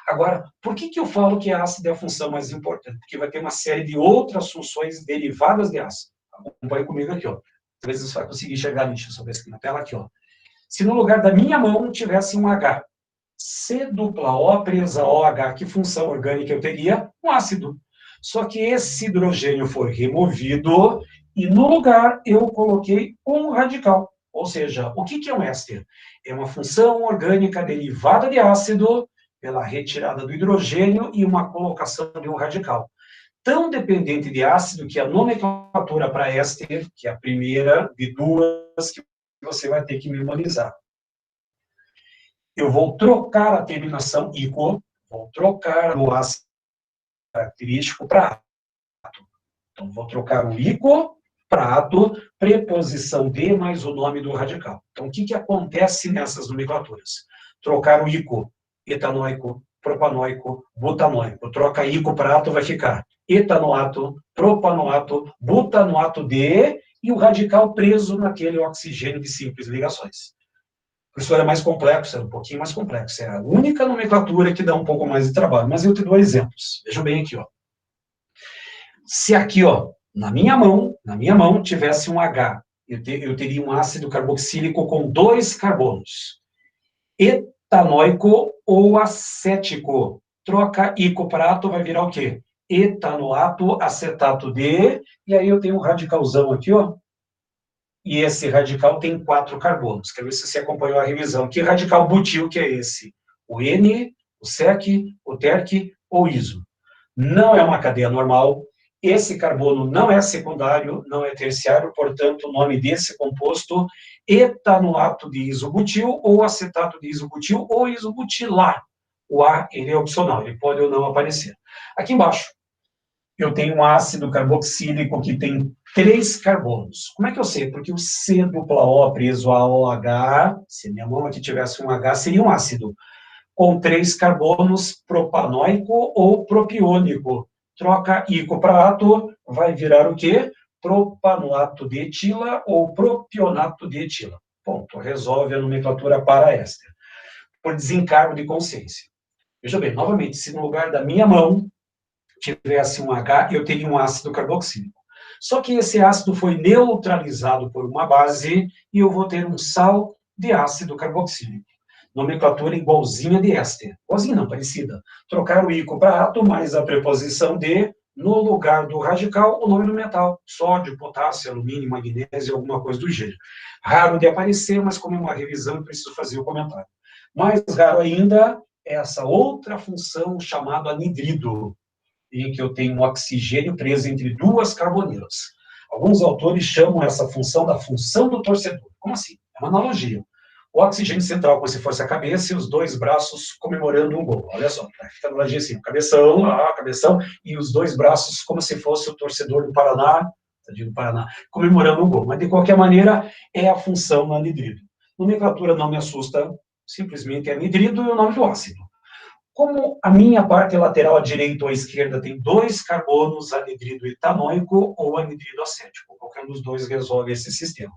A: Agora, por que eu falo que ácido é a função mais importante? Porque vai ter uma série de outras funções derivadas de ácido. Acompanhe comigo aqui, ó. Às vezes você vai conseguir enxergar ali, deixa eu só ver aqui na tela, aqui, ó. Se no lugar da minha mão tivesse um H, C dupla O presa OH, que função orgânica eu teria? Um ácido. Só que esse hidrogênio foi removido e no lugar eu coloquei um radical. Ou seja, o que é um éster? É uma função orgânica derivada de ácido pela retirada do hidrogênio e uma colocação de um radical. Tão dependente de ácido que a nomenclatura para éster, que é a primeira de duas que você vai ter que memorizar. Eu vou trocar a terminação ico, vou trocar o ácido característico para ato. Então, vou trocar o ico para ato, preposição de mais o nome do radical. Então, o que acontece nessas nomenclaturas? Trocar o ico, etanóico, propanóico, butanóico. Troca ico para ato, vai ficar etanoato, propanoato, butanoato de, e o radical preso naquele oxigênio de simples ligações. Isso era mais complexo, era um pouquinho mais complexo. É a única nomenclatura que dá um pouco mais de trabalho. Mas eu te dou exemplos. Veja bem aqui, ó. Se aqui, ó, na minha mão tivesse um H, eu teria um ácido carboxílico com 2 carbonos. Etanóico ou acético. Troca ico para ato, vai virar o quê? Etanoato, acetato de, e aí eu tenho um radicalzão aqui, ó. E esse radical tem 4 carbonos. Quero ver se você acompanhou a revisão. Que radical butil que é esse? O N, o SEC, o TERC ou ISO. Não é uma cadeia normal. Esse carbono não é secundário, não é terciário, portanto, o nome desse composto, etanoato de isobutil, ou acetato de isobutil, ou isobutilar. O A, ele é opcional, ele pode ou não aparecer. Aqui embaixo, eu tenho um ácido carboxílico que tem 3 carbonos. Como é que eu sei? Porque o C dupla O preso a OH, se minha mão aqui tivesse um H, seria um ácido com 3 carbonos, propanóico ou propiônico. Troca ico para ato, vai virar o quê? Propanoato de etila ou propionato de etila. Ponto. Resolve a nomenclatura para éster. Por desencargo de consciência. Veja bem, novamente, se no lugar da minha mão tivesse um H, eu teria um ácido carboxílico. Só que esse ácido foi neutralizado por uma base e eu vou ter um sal de ácido carboxílico. Nomenclatura igualzinha de éster. Igualzinha não, parecida. Trocar o ico para ato mais a preposição de, no lugar do radical, o nome do metal. Sódio, potássio, alumínio, magnésio, alguma coisa do gênero. Raro de aparecer, mas como é uma revisão, eu preciso fazer o comentário. Mais raro ainda é essa outra função chamada anidrido, em que eu tenho um oxigênio preso entre 2 carbonilas. Alguns autores chamam essa função da função do torcedor. Como assim? É uma analogia. O oxigênio central, como se fosse a cabeça, e os 2 braços comemorando um gol. Olha só, fica a analogia assim, cabeção, e os 2 braços como se fosse o torcedor do Paraná, comemorando um gol. Mas, de qualquer maneira, é a função no anidrido. Nomenclatura não me assusta, simplesmente é anidrido e o nome do ácido. Como a minha parte lateral à direita ou à esquerda tem 2 carbonos, anidrido etanóico ou anidrido acético. Qualquer um dos dois resolve esse sistema.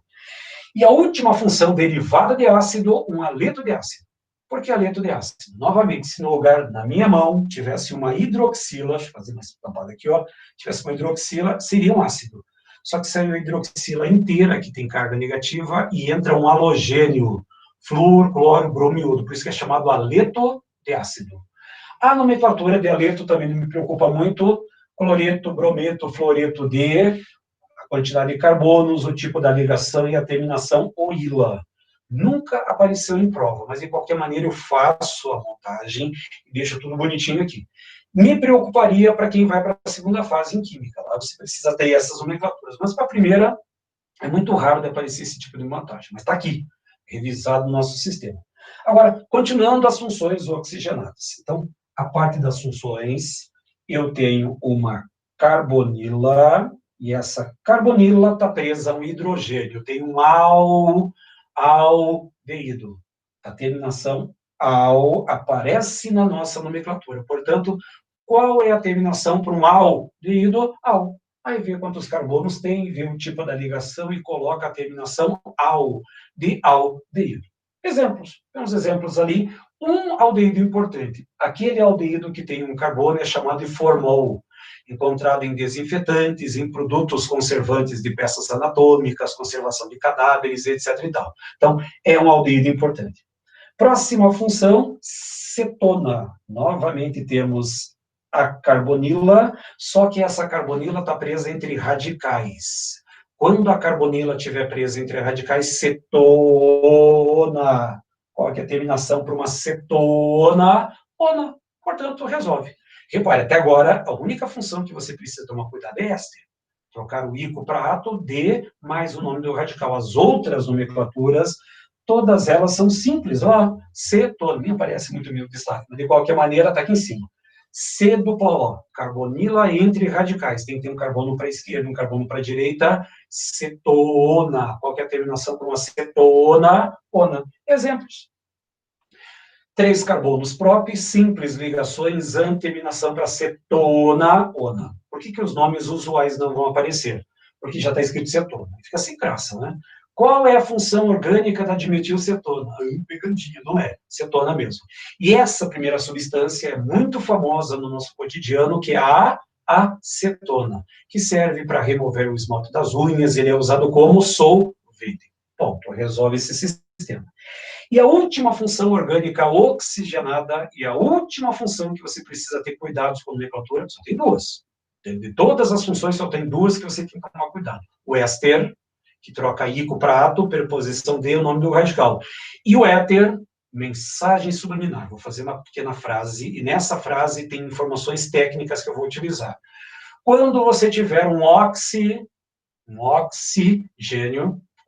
A: E a última função derivada de ácido, um haleto de ácido. Por que haleto de ácido? Novamente, se no lugar da minha mão tivesse uma hidroxila, deixa eu fazer mais estampada aqui, ó, tivesse uma hidroxila, seria um ácido. Só que saiu a hidroxila inteira, que tem carga negativa, e entra um halogênio, flúor, cloro, bromio, iodo. Por isso que é chamado haleto de ácido. A nomenclatura de haleto também não me preocupa muito. Cloreto, brometo, fluoreto de, a quantidade de carbonos, o tipo da ligação e a terminação oila. Nunca apareceu em prova, mas de qualquer maneira eu faço a montagem e deixo tudo bonitinho aqui. Me preocuparia para quem vai para a segunda fase em química. Lá você precisa ter essas nomenclaturas. Mas para a primeira, é muito raro de aparecer esse tipo de montagem. Mas está aqui, revisado no nosso sistema. Agora, continuando as funções oxigenadas. Então, a parte das funções, eu tenho uma carbonila, e essa carbonila está presa a um hidrogênio. Eu tenho um aldeído. A terminação al aparece na nossa nomenclatura. Portanto, qual é a terminação para um aldeído? Al. Aí vê quantos carbonos tem, vê o tipo da ligação e coloca a terminação al, de aldeído. Exemplos. Temos exemplos ali. Um aldeído importante. Aquele aldeído que tem um carbono é chamado de formol, encontrado em desinfetantes, em produtos conservantes de peças anatômicas, conservação de cadáveres, etc. e tal. Então, é um aldeído importante. Próxima função, cetona. Novamente temos a carbonila, só que essa carbonila está presa entre radicais. Quando a carbonila estiver presa entre radicais, cetona. Qual que é a terminação para uma cetona? Ona. Portanto, resolve. Repare, até agora, a única função que você precisa tomar cuidado é esta. Trocar o ico para ato, D, mais o nome do radical. As outras nomenclaturas, todas elas são simples. Ó, cetona, nem aparece muito meu destaque, mas de qualquer maneira está aqui em cima. C dupla O, carbonila entre radicais. Tem que ter um carbono para a esquerda, um carbono para a direita. Cetona. Qual que é a terminação para uma cetona? Ona. Exemplos. 3 carbonos próprios, simples ligações, terminação para cetona, ona. Por que os nomes usuais não vão aparecer? Porque já está escrito cetona. Fica sem graça, né? Qual é a função orgânica da dimetilcetona? Pegandinha, não é? Cetona mesmo. E essa primeira substância é muito famosa no nosso cotidiano, que é a acetona, que serve para remover o esmalte das unhas, ele é usado como solvente. Ponto, resolve esse sistema. E a última função orgânica oxigenada, e a última função que você precisa ter cuidados com a nomenclatura, só tem duas. De todas as funções, só tem duas que você tem que tomar cuidado. O éster, que troca ico para ato, preposição de, o nome do radical. E o éter, mensagem subliminar. Vou fazer uma pequena frase, e nessa frase tem informações técnicas que eu vou utilizar. Quando você tiver um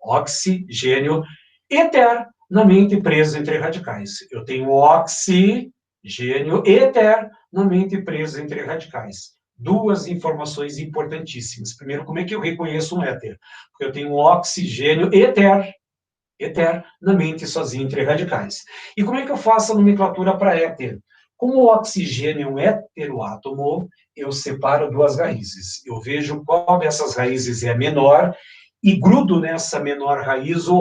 A: oxigênio eternamente preso entre radicais. Eu tenho oxigênio eternamente preso entre radicais. Duas informações importantíssimas. Primeiro, como é que eu reconheço um éter? Porque eu tenho um oxigênio eternamente sozinho entre radicais. E como é que eu faço a nomenclatura para éter? Como o oxigênio é um heteroátomo, eu separo duas raízes. Eu vejo qual dessas raízes é a menor e grudo nessa menor raiz o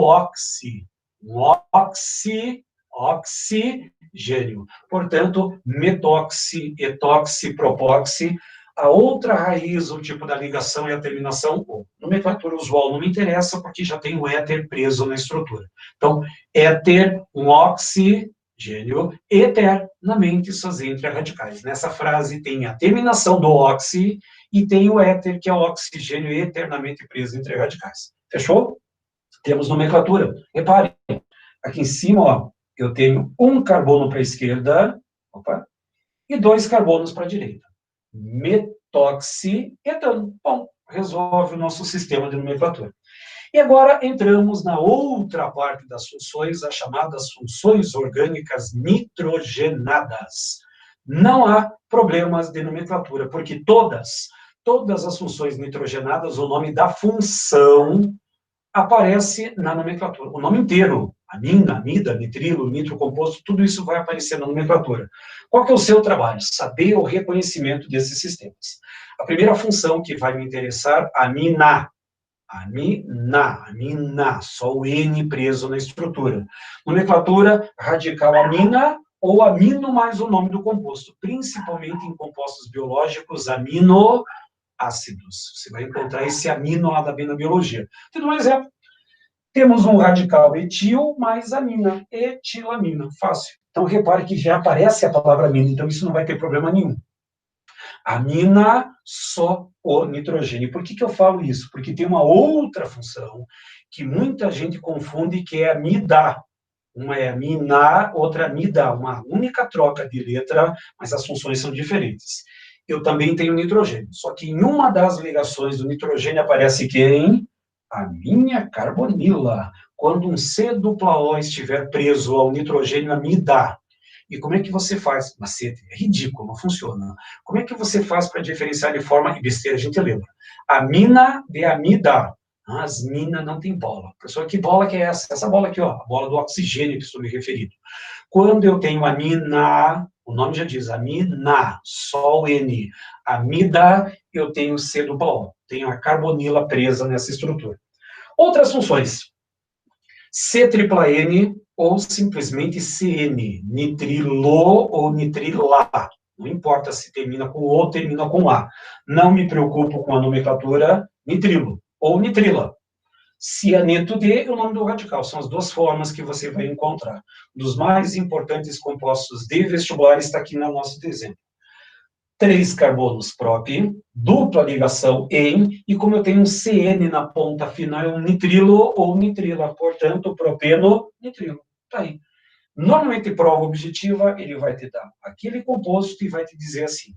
A: oxigênio. Portanto, metoxi, etoxi, propoxi. A outra raiz, o tipo da ligação é a terminação O. Nomenclatura usual não me interessa, porque já tem o éter preso na estrutura. Então, éter, um oxigênio, eternamente sozinho entre radicais. Nessa frase tem a terminação do oxi e tem o éter, que é o oxigênio eternamente preso entre radicais. Fechou? Temos nomenclatura. Reparem, aqui em cima, ó, eu tenho um carbono para a esquerda, e 2 carbonos para a direita. Metoxietano. Bom, resolve o nosso sistema de nomenclatura. E agora entramos na outra parte das funções, as chamadas funções orgânicas nitrogenadas. Não há problemas de nomenclatura, porque todas as funções nitrogenadas, o nome da função aparece na nomenclatura. O nome inteiro, amina, amida, nitrilo, nitrocomposto, tudo isso vai aparecer na nomenclatura. Qual que é o seu trabalho? Saber o reconhecimento desses sistemas. A primeira função que vai me interessar, amina, só o N preso na estrutura. Nomenclatura, radical amina ou amino mais o nome do composto, principalmente em compostos biológicos, aminoácidos. Você vai encontrar esse amino lá bem na biologia. Vou te dar um exemplo. Temos um radical etil mais amina, etilamina, fácil. Então, repare que já aparece a palavra amina, então isso não vai ter problema nenhum. Amina só o nitrogênio. Por que eu falo isso? Porque tem uma outra função que muita gente confunde, que é amida. Uma é amina, outra amida, uma única troca de letra, mas as funções são diferentes. Eu também tenho nitrogênio, só que em uma das ligações do nitrogênio aparece quem? A minha carbonila. Quando um C dupla O estiver preso ao nitrogênio amida. E como é que você faz? Macete, é ridículo, não funciona. Como é que você faz para diferenciar de forma e besteira? A gente lembra. Amina de amida. As minas não tem bola. Professor, que bola que é essa? Essa bola aqui, ó, a bola do oxigênio que estou me referindo. Quando eu tenho amina, o nome já diz, amina, só o N. Amida, eu tenho C dupla O. Tenho a carbonila presa nessa estrutura. Outras funções. C tripla N, ou simplesmente CN, nitrilo ou nitrila. Não importa se termina com O ou termina com A. Não me preocupo com a nomenclatura nitrilo ou nitrila. Cianeto D é o nome do radical. São as duas formas que você vai encontrar. Um dos mais importantes compostos de vestibular está aqui no nosso desenho. 3 carbonos prop, dupla ligação em, e como eu tenho um CN na ponta final, é um nitrilo ou nitrila, portanto, propeno, nitrilo. Tá aí. Normalmente, prova objetiva, ele vai te dar aquele composto e vai te dizer assim,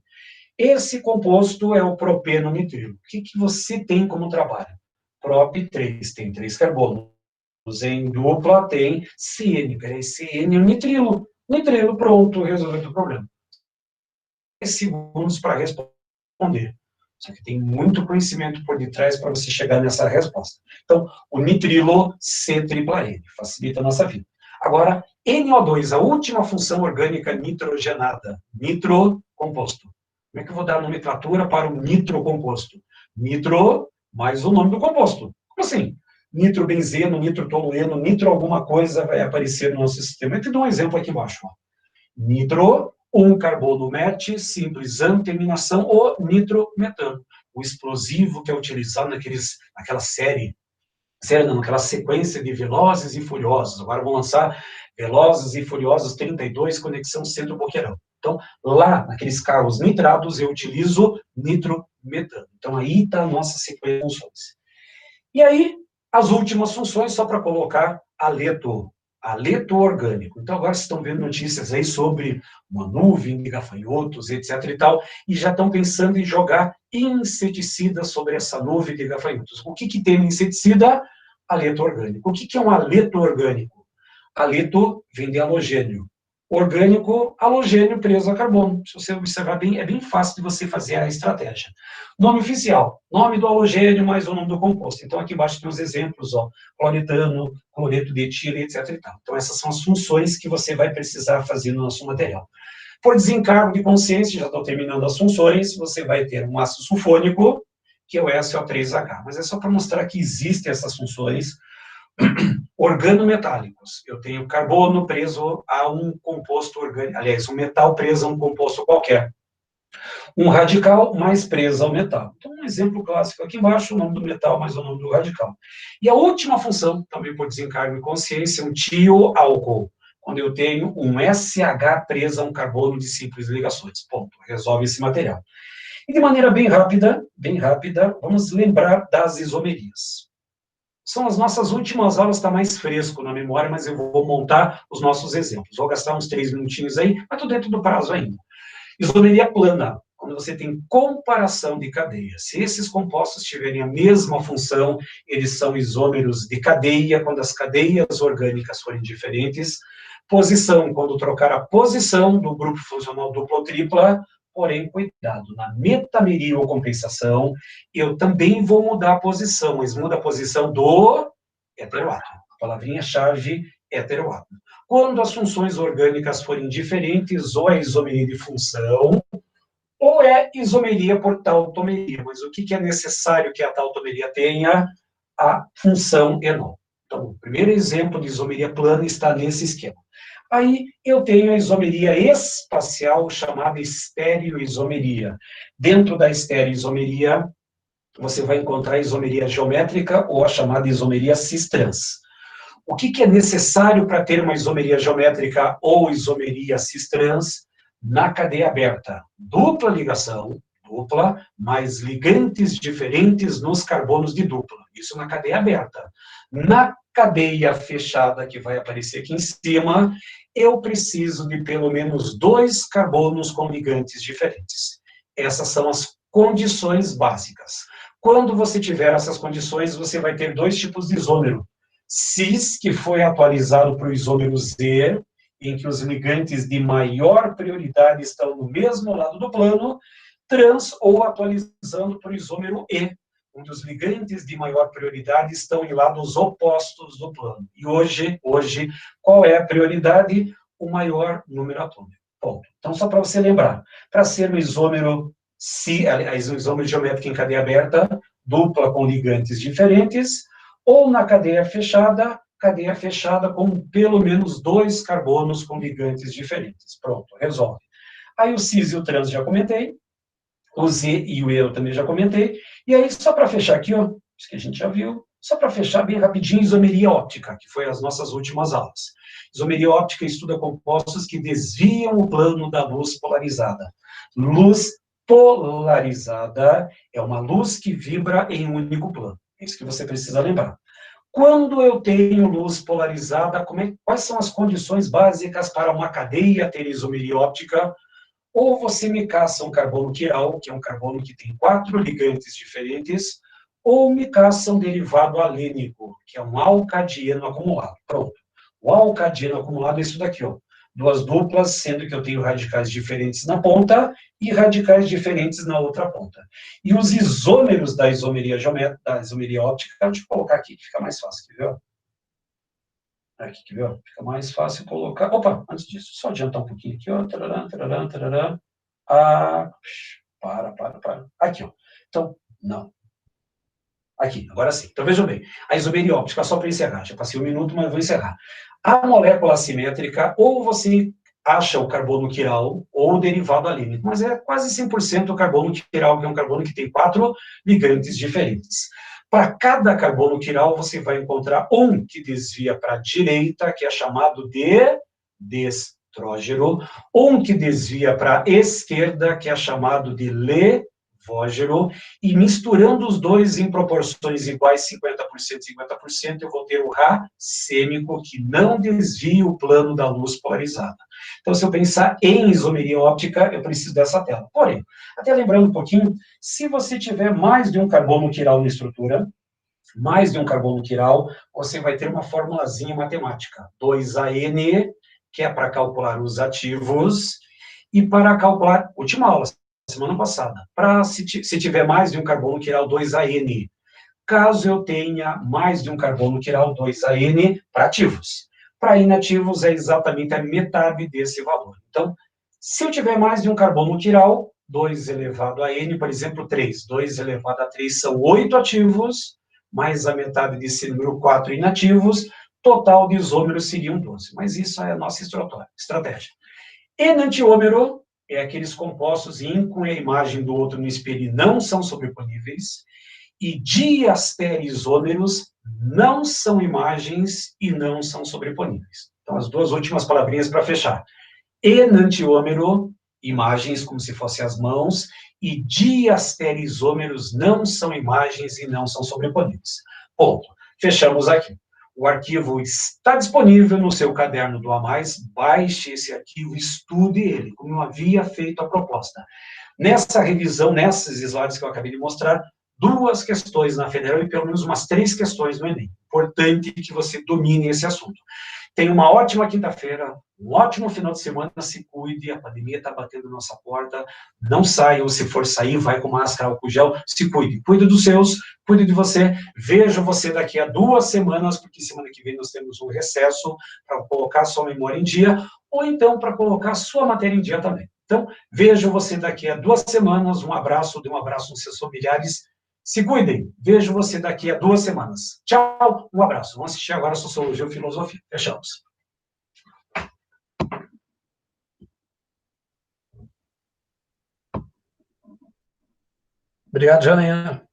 A: esse composto é o propeno nitrilo. O que você tem como trabalho? Prop 3, tem 3 carbonos. Em dupla tem CN. Peraí, CN é o nitrilo. Nitrilo, pronto, resolveu o problema. Segundos para responder. Só que tem muito conhecimento por detrás para você chegar nessa resposta. Então, o nitrilo C-tripla-N, facilita a nossa vida. Agora, NO2, a última função orgânica nitrogenada, nitrocomposto. Como é que eu vou dar a nomenclatura para o nitrocomposto? Nitro mais o nome do composto. Como assim? Nitrobenzeno, nitrotolueno, nitro alguma coisa vai aparecer no nosso sistema. Eu te dou um exemplo aqui embaixo. Ó. Nitro, um carbono MET, simples terminação, ou nitrometano. O explosivo que é utilizado naquela naquela sequência de Velozes e Furiosos. Agora vão lançar Velozes e Furiosos 32, conexão centro-boqueirão. Então, lá, naqueles carros nitrados, eu utilizo nitrometano. Então, aí está a nossa sequência de funções. E aí, as últimas funções, só para colocar aleto orgânico. Então, agora vocês estão vendo notícias aí sobre uma nuvem de gafanhotos, etc. e tal, e já estão pensando em jogar inseticida sobre essa nuvem de gafanhotos. O que tem no inseticida? Aleto orgânico. O que é um aleto orgânico? Aleto vem de halogênio. Orgânico, halogênio preso a carbono. Se você observar bem, é bem fácil de você fazer a estratégia. Nome oficial, nome do halogênio mais o nome do composto. Então, aqui embaixo tem os exemplos, ó, cloretano, cloreto de etilo, etc. e tal. Então, essas são as funções que você vai precisar fazer no nosso material. Por desencargo de consciência, já estou terminando as funções, você vai ter um ácido sulfônico, que é o SO3H. Mas é só para mostrar que existem essas funções organometálicos. Eu tenho carbono preso a um composto orgânico, aliás, um metal preso a um composto qualquer. Um radical mais preso ao metal. Então, um exemplo clássico aqui embaixo, o nome do metal mais o nome do radical. E a última função, também por desencargo de consciência, um tioálcool, quando eu tenho um SH preso a um carbono de simples ligações. Ponto. Resolve esse material. E de maneira bem rápida, vamos lembrar das isomerias. São as nossas últimas aulas, está mais fresco na memória, mas eu vou montar os nossos exemplos. Vou gastar uns 3 minutinhos aí, mas estou dentro do prazo ainda. Isomeria plana, quando você tem comparação de cadeias. Se esses compostos tiverem a mesma função, eles são isômeros de cadeia, quando as cadeias orgânicas forem diferentes. Posição, quando trocar a posição do grupo funcional dupla ou tripla, porém, cuidado, na metameria ou compensação, eu também vou mudar a posição, mas muda a posição do heteroátomo. A palavrinha-chave, heteroátomo. Quando as funções orgânicas forem diferentes, ou é isomeria de função, ou é isomeria por tautomeria. Mas o que é necessário que a tautomeria tenha? A função enol. Então, o primeiro exemplo de isomeria plana está nesse esquema. Aí eu tenho a isomeria espacial, chamada estereoisomeria. Dentro da estereoisomeria, você vai encontrar a isomeria geométrica ou a chamada isomeria cis-trans. O que é necessário para ter uma isomeria geométrica ou isomeria cis-trans? Na cadeia aberta, dupla ligação, dupla, mais ligantes diferentes nos carbonos de dupla. Isso na cadeia aberta. Na cadeia fechada, que vai aparecer aqui em cima, eu preciso de pelo menos 2 carbonos com ligantes diferentes. Essas são as condições básicas. Quando você tiver essas condições, você vai ter 2 tipos de isômero. Cis, que foi atualizado para o isômero Z, em que os ligantes de maior prioridade estão no mesmo lado do plano, trans, ou atualizando para o isômero E, onde os ligantes de maior prioridade estão em lados opostos do plano. E hoje, qual é a prioridade? O maior número atômico. Ponto. Então, só para você lembrar, para ser um isômero, um isômero geométrico em cadeia aberta, dupla com ligantes diferentes, ou na cadeia fechada, cadeia fechada com pelo menos 2 carbonos com ligantes diferentes. Pronto, resolve. Aí o cis e o trans já comentei, o Z e o E eu também já comentei, e aí só para fechar aqui, ó, isso que a gente já viu, só para fechar bem rapidinho, isomeria óptica, que foi as nossas últimas aulas. Isomeria óptica estuda compostos que desviam o plano da luz polarizada. Luz polarizada é uma luz que vibra em um único plano. É isso que você precisa lembrar. Quando eu tenho luz polarizada, quais são as condições básicas para uma cadeia ter isomeria óptica? Ou você me caça um carbono quiral, que é um carbono que tem 4 ligantes diferentes, ou me caça um derivado alênico, que é um alcadieno acumulado. Pronto. O alcadieno acumulado é isso daqui, ó. Duas duplas, sendo que eu tenho radicais diferentes na ponta e radicais diferentes na outra ponta. E os isômeros da isomeria óptica, deixa eu colocar aqui, que fica mais fácil, quer ver? Aqui, quer ver? Fica mais fácil colocar. Opa, antes disso, só adiantar um pouquinho aqui, ó. Tarará, tarará, tarará. Ah, para. Aqui, ó. Então, não. Aqui, agora sim. Então, vejam bem. A isomeria óptica, só para encerrar. Já passei um minuto, mas vou encerrar. A molécula assimétrica, ou você acha o carbono quiral, ou o derivado alínico, mas é quase 100% o carbono quiral, que é um carbono que tem 4 ligantes diferentes. Para cada carbono quiral, você vai encontrar um que desvia para a direita, que é chamado de destrógeno, um que desvia para a esquerda, que é chamado de levógeno, e misturando os dois em proporções iguais, 50%, 50%, eu vou ter o racêmico, que não desvia o plano da luz polarizada. Então, se eu pensar em isomeria óptica, eu preciso dessa tela. Porém, até lembrando um pouquinho, se você tiver mais de um carbono quiral na estrutura, mais de um carbono quiral, você vai ter uma formulazinha matemática. 2AN, que é para calcular os ativos, e para calcular, última aula, semana passada, se tiver mais de um carbono quiral 2AN, caso eu tenha mais de um carbono quiral 2AN para ativos. Para inativos é exatamente a metade desse valor. Então, se eu tiver mais de um carbono quiral, 2 elevado a N, por exemplo, 3. 2 elevado a 3 são 8 ativos, mais a metade desse número, 4 inativos, total de isômeros seriam 12. Mas isso é a nossa estratégia. Enantiômero é aqueles compostos em que a imagem do outro no espelho não são sobreponíveis, e diastereisômeros não são imagens e não são sobreponíveis. Então, as duas últimas palavrinhas para fechar. Enantiômero, imagens como se fossem as mãos, e diastereisômeros não são imagens e não são sobreponíveis. Ponto. Fechamos aqui. O arquivo está disponível no seu caderno do A+, baixe esse arquivo, estude ele, como eu havia feito a proposta. Nessa revisão, nessas slides que eu acabei de mostrar, 2 questões na Federal e pelo menos umas 3 questões no Enem. Importante que você domine esse assunto. Tenha uma ótima quinta-feira, um ótimo final de semana, se cuide, a pandemia está batendo na nossa porta, não saia, ou se for sair, vai com máscara, álcool gel, se cuide. Cuide dos seus, cuide de você, vejo você daqui a 2 semanas, porque semana que vem nós temos um recesso para colocar sua memória em dia, ou então para colocar sua matéria em dia também. Então, vejo você daqui a 2 semanas, um abraço, dê um abraço nos seus familiares, se cuidem. Vejo você daqui a 2 semanas. Tchau, um abraço. Vamos assistir agora a Sociologia ou Filosofia. Fechamos. Obrigado, Janaína.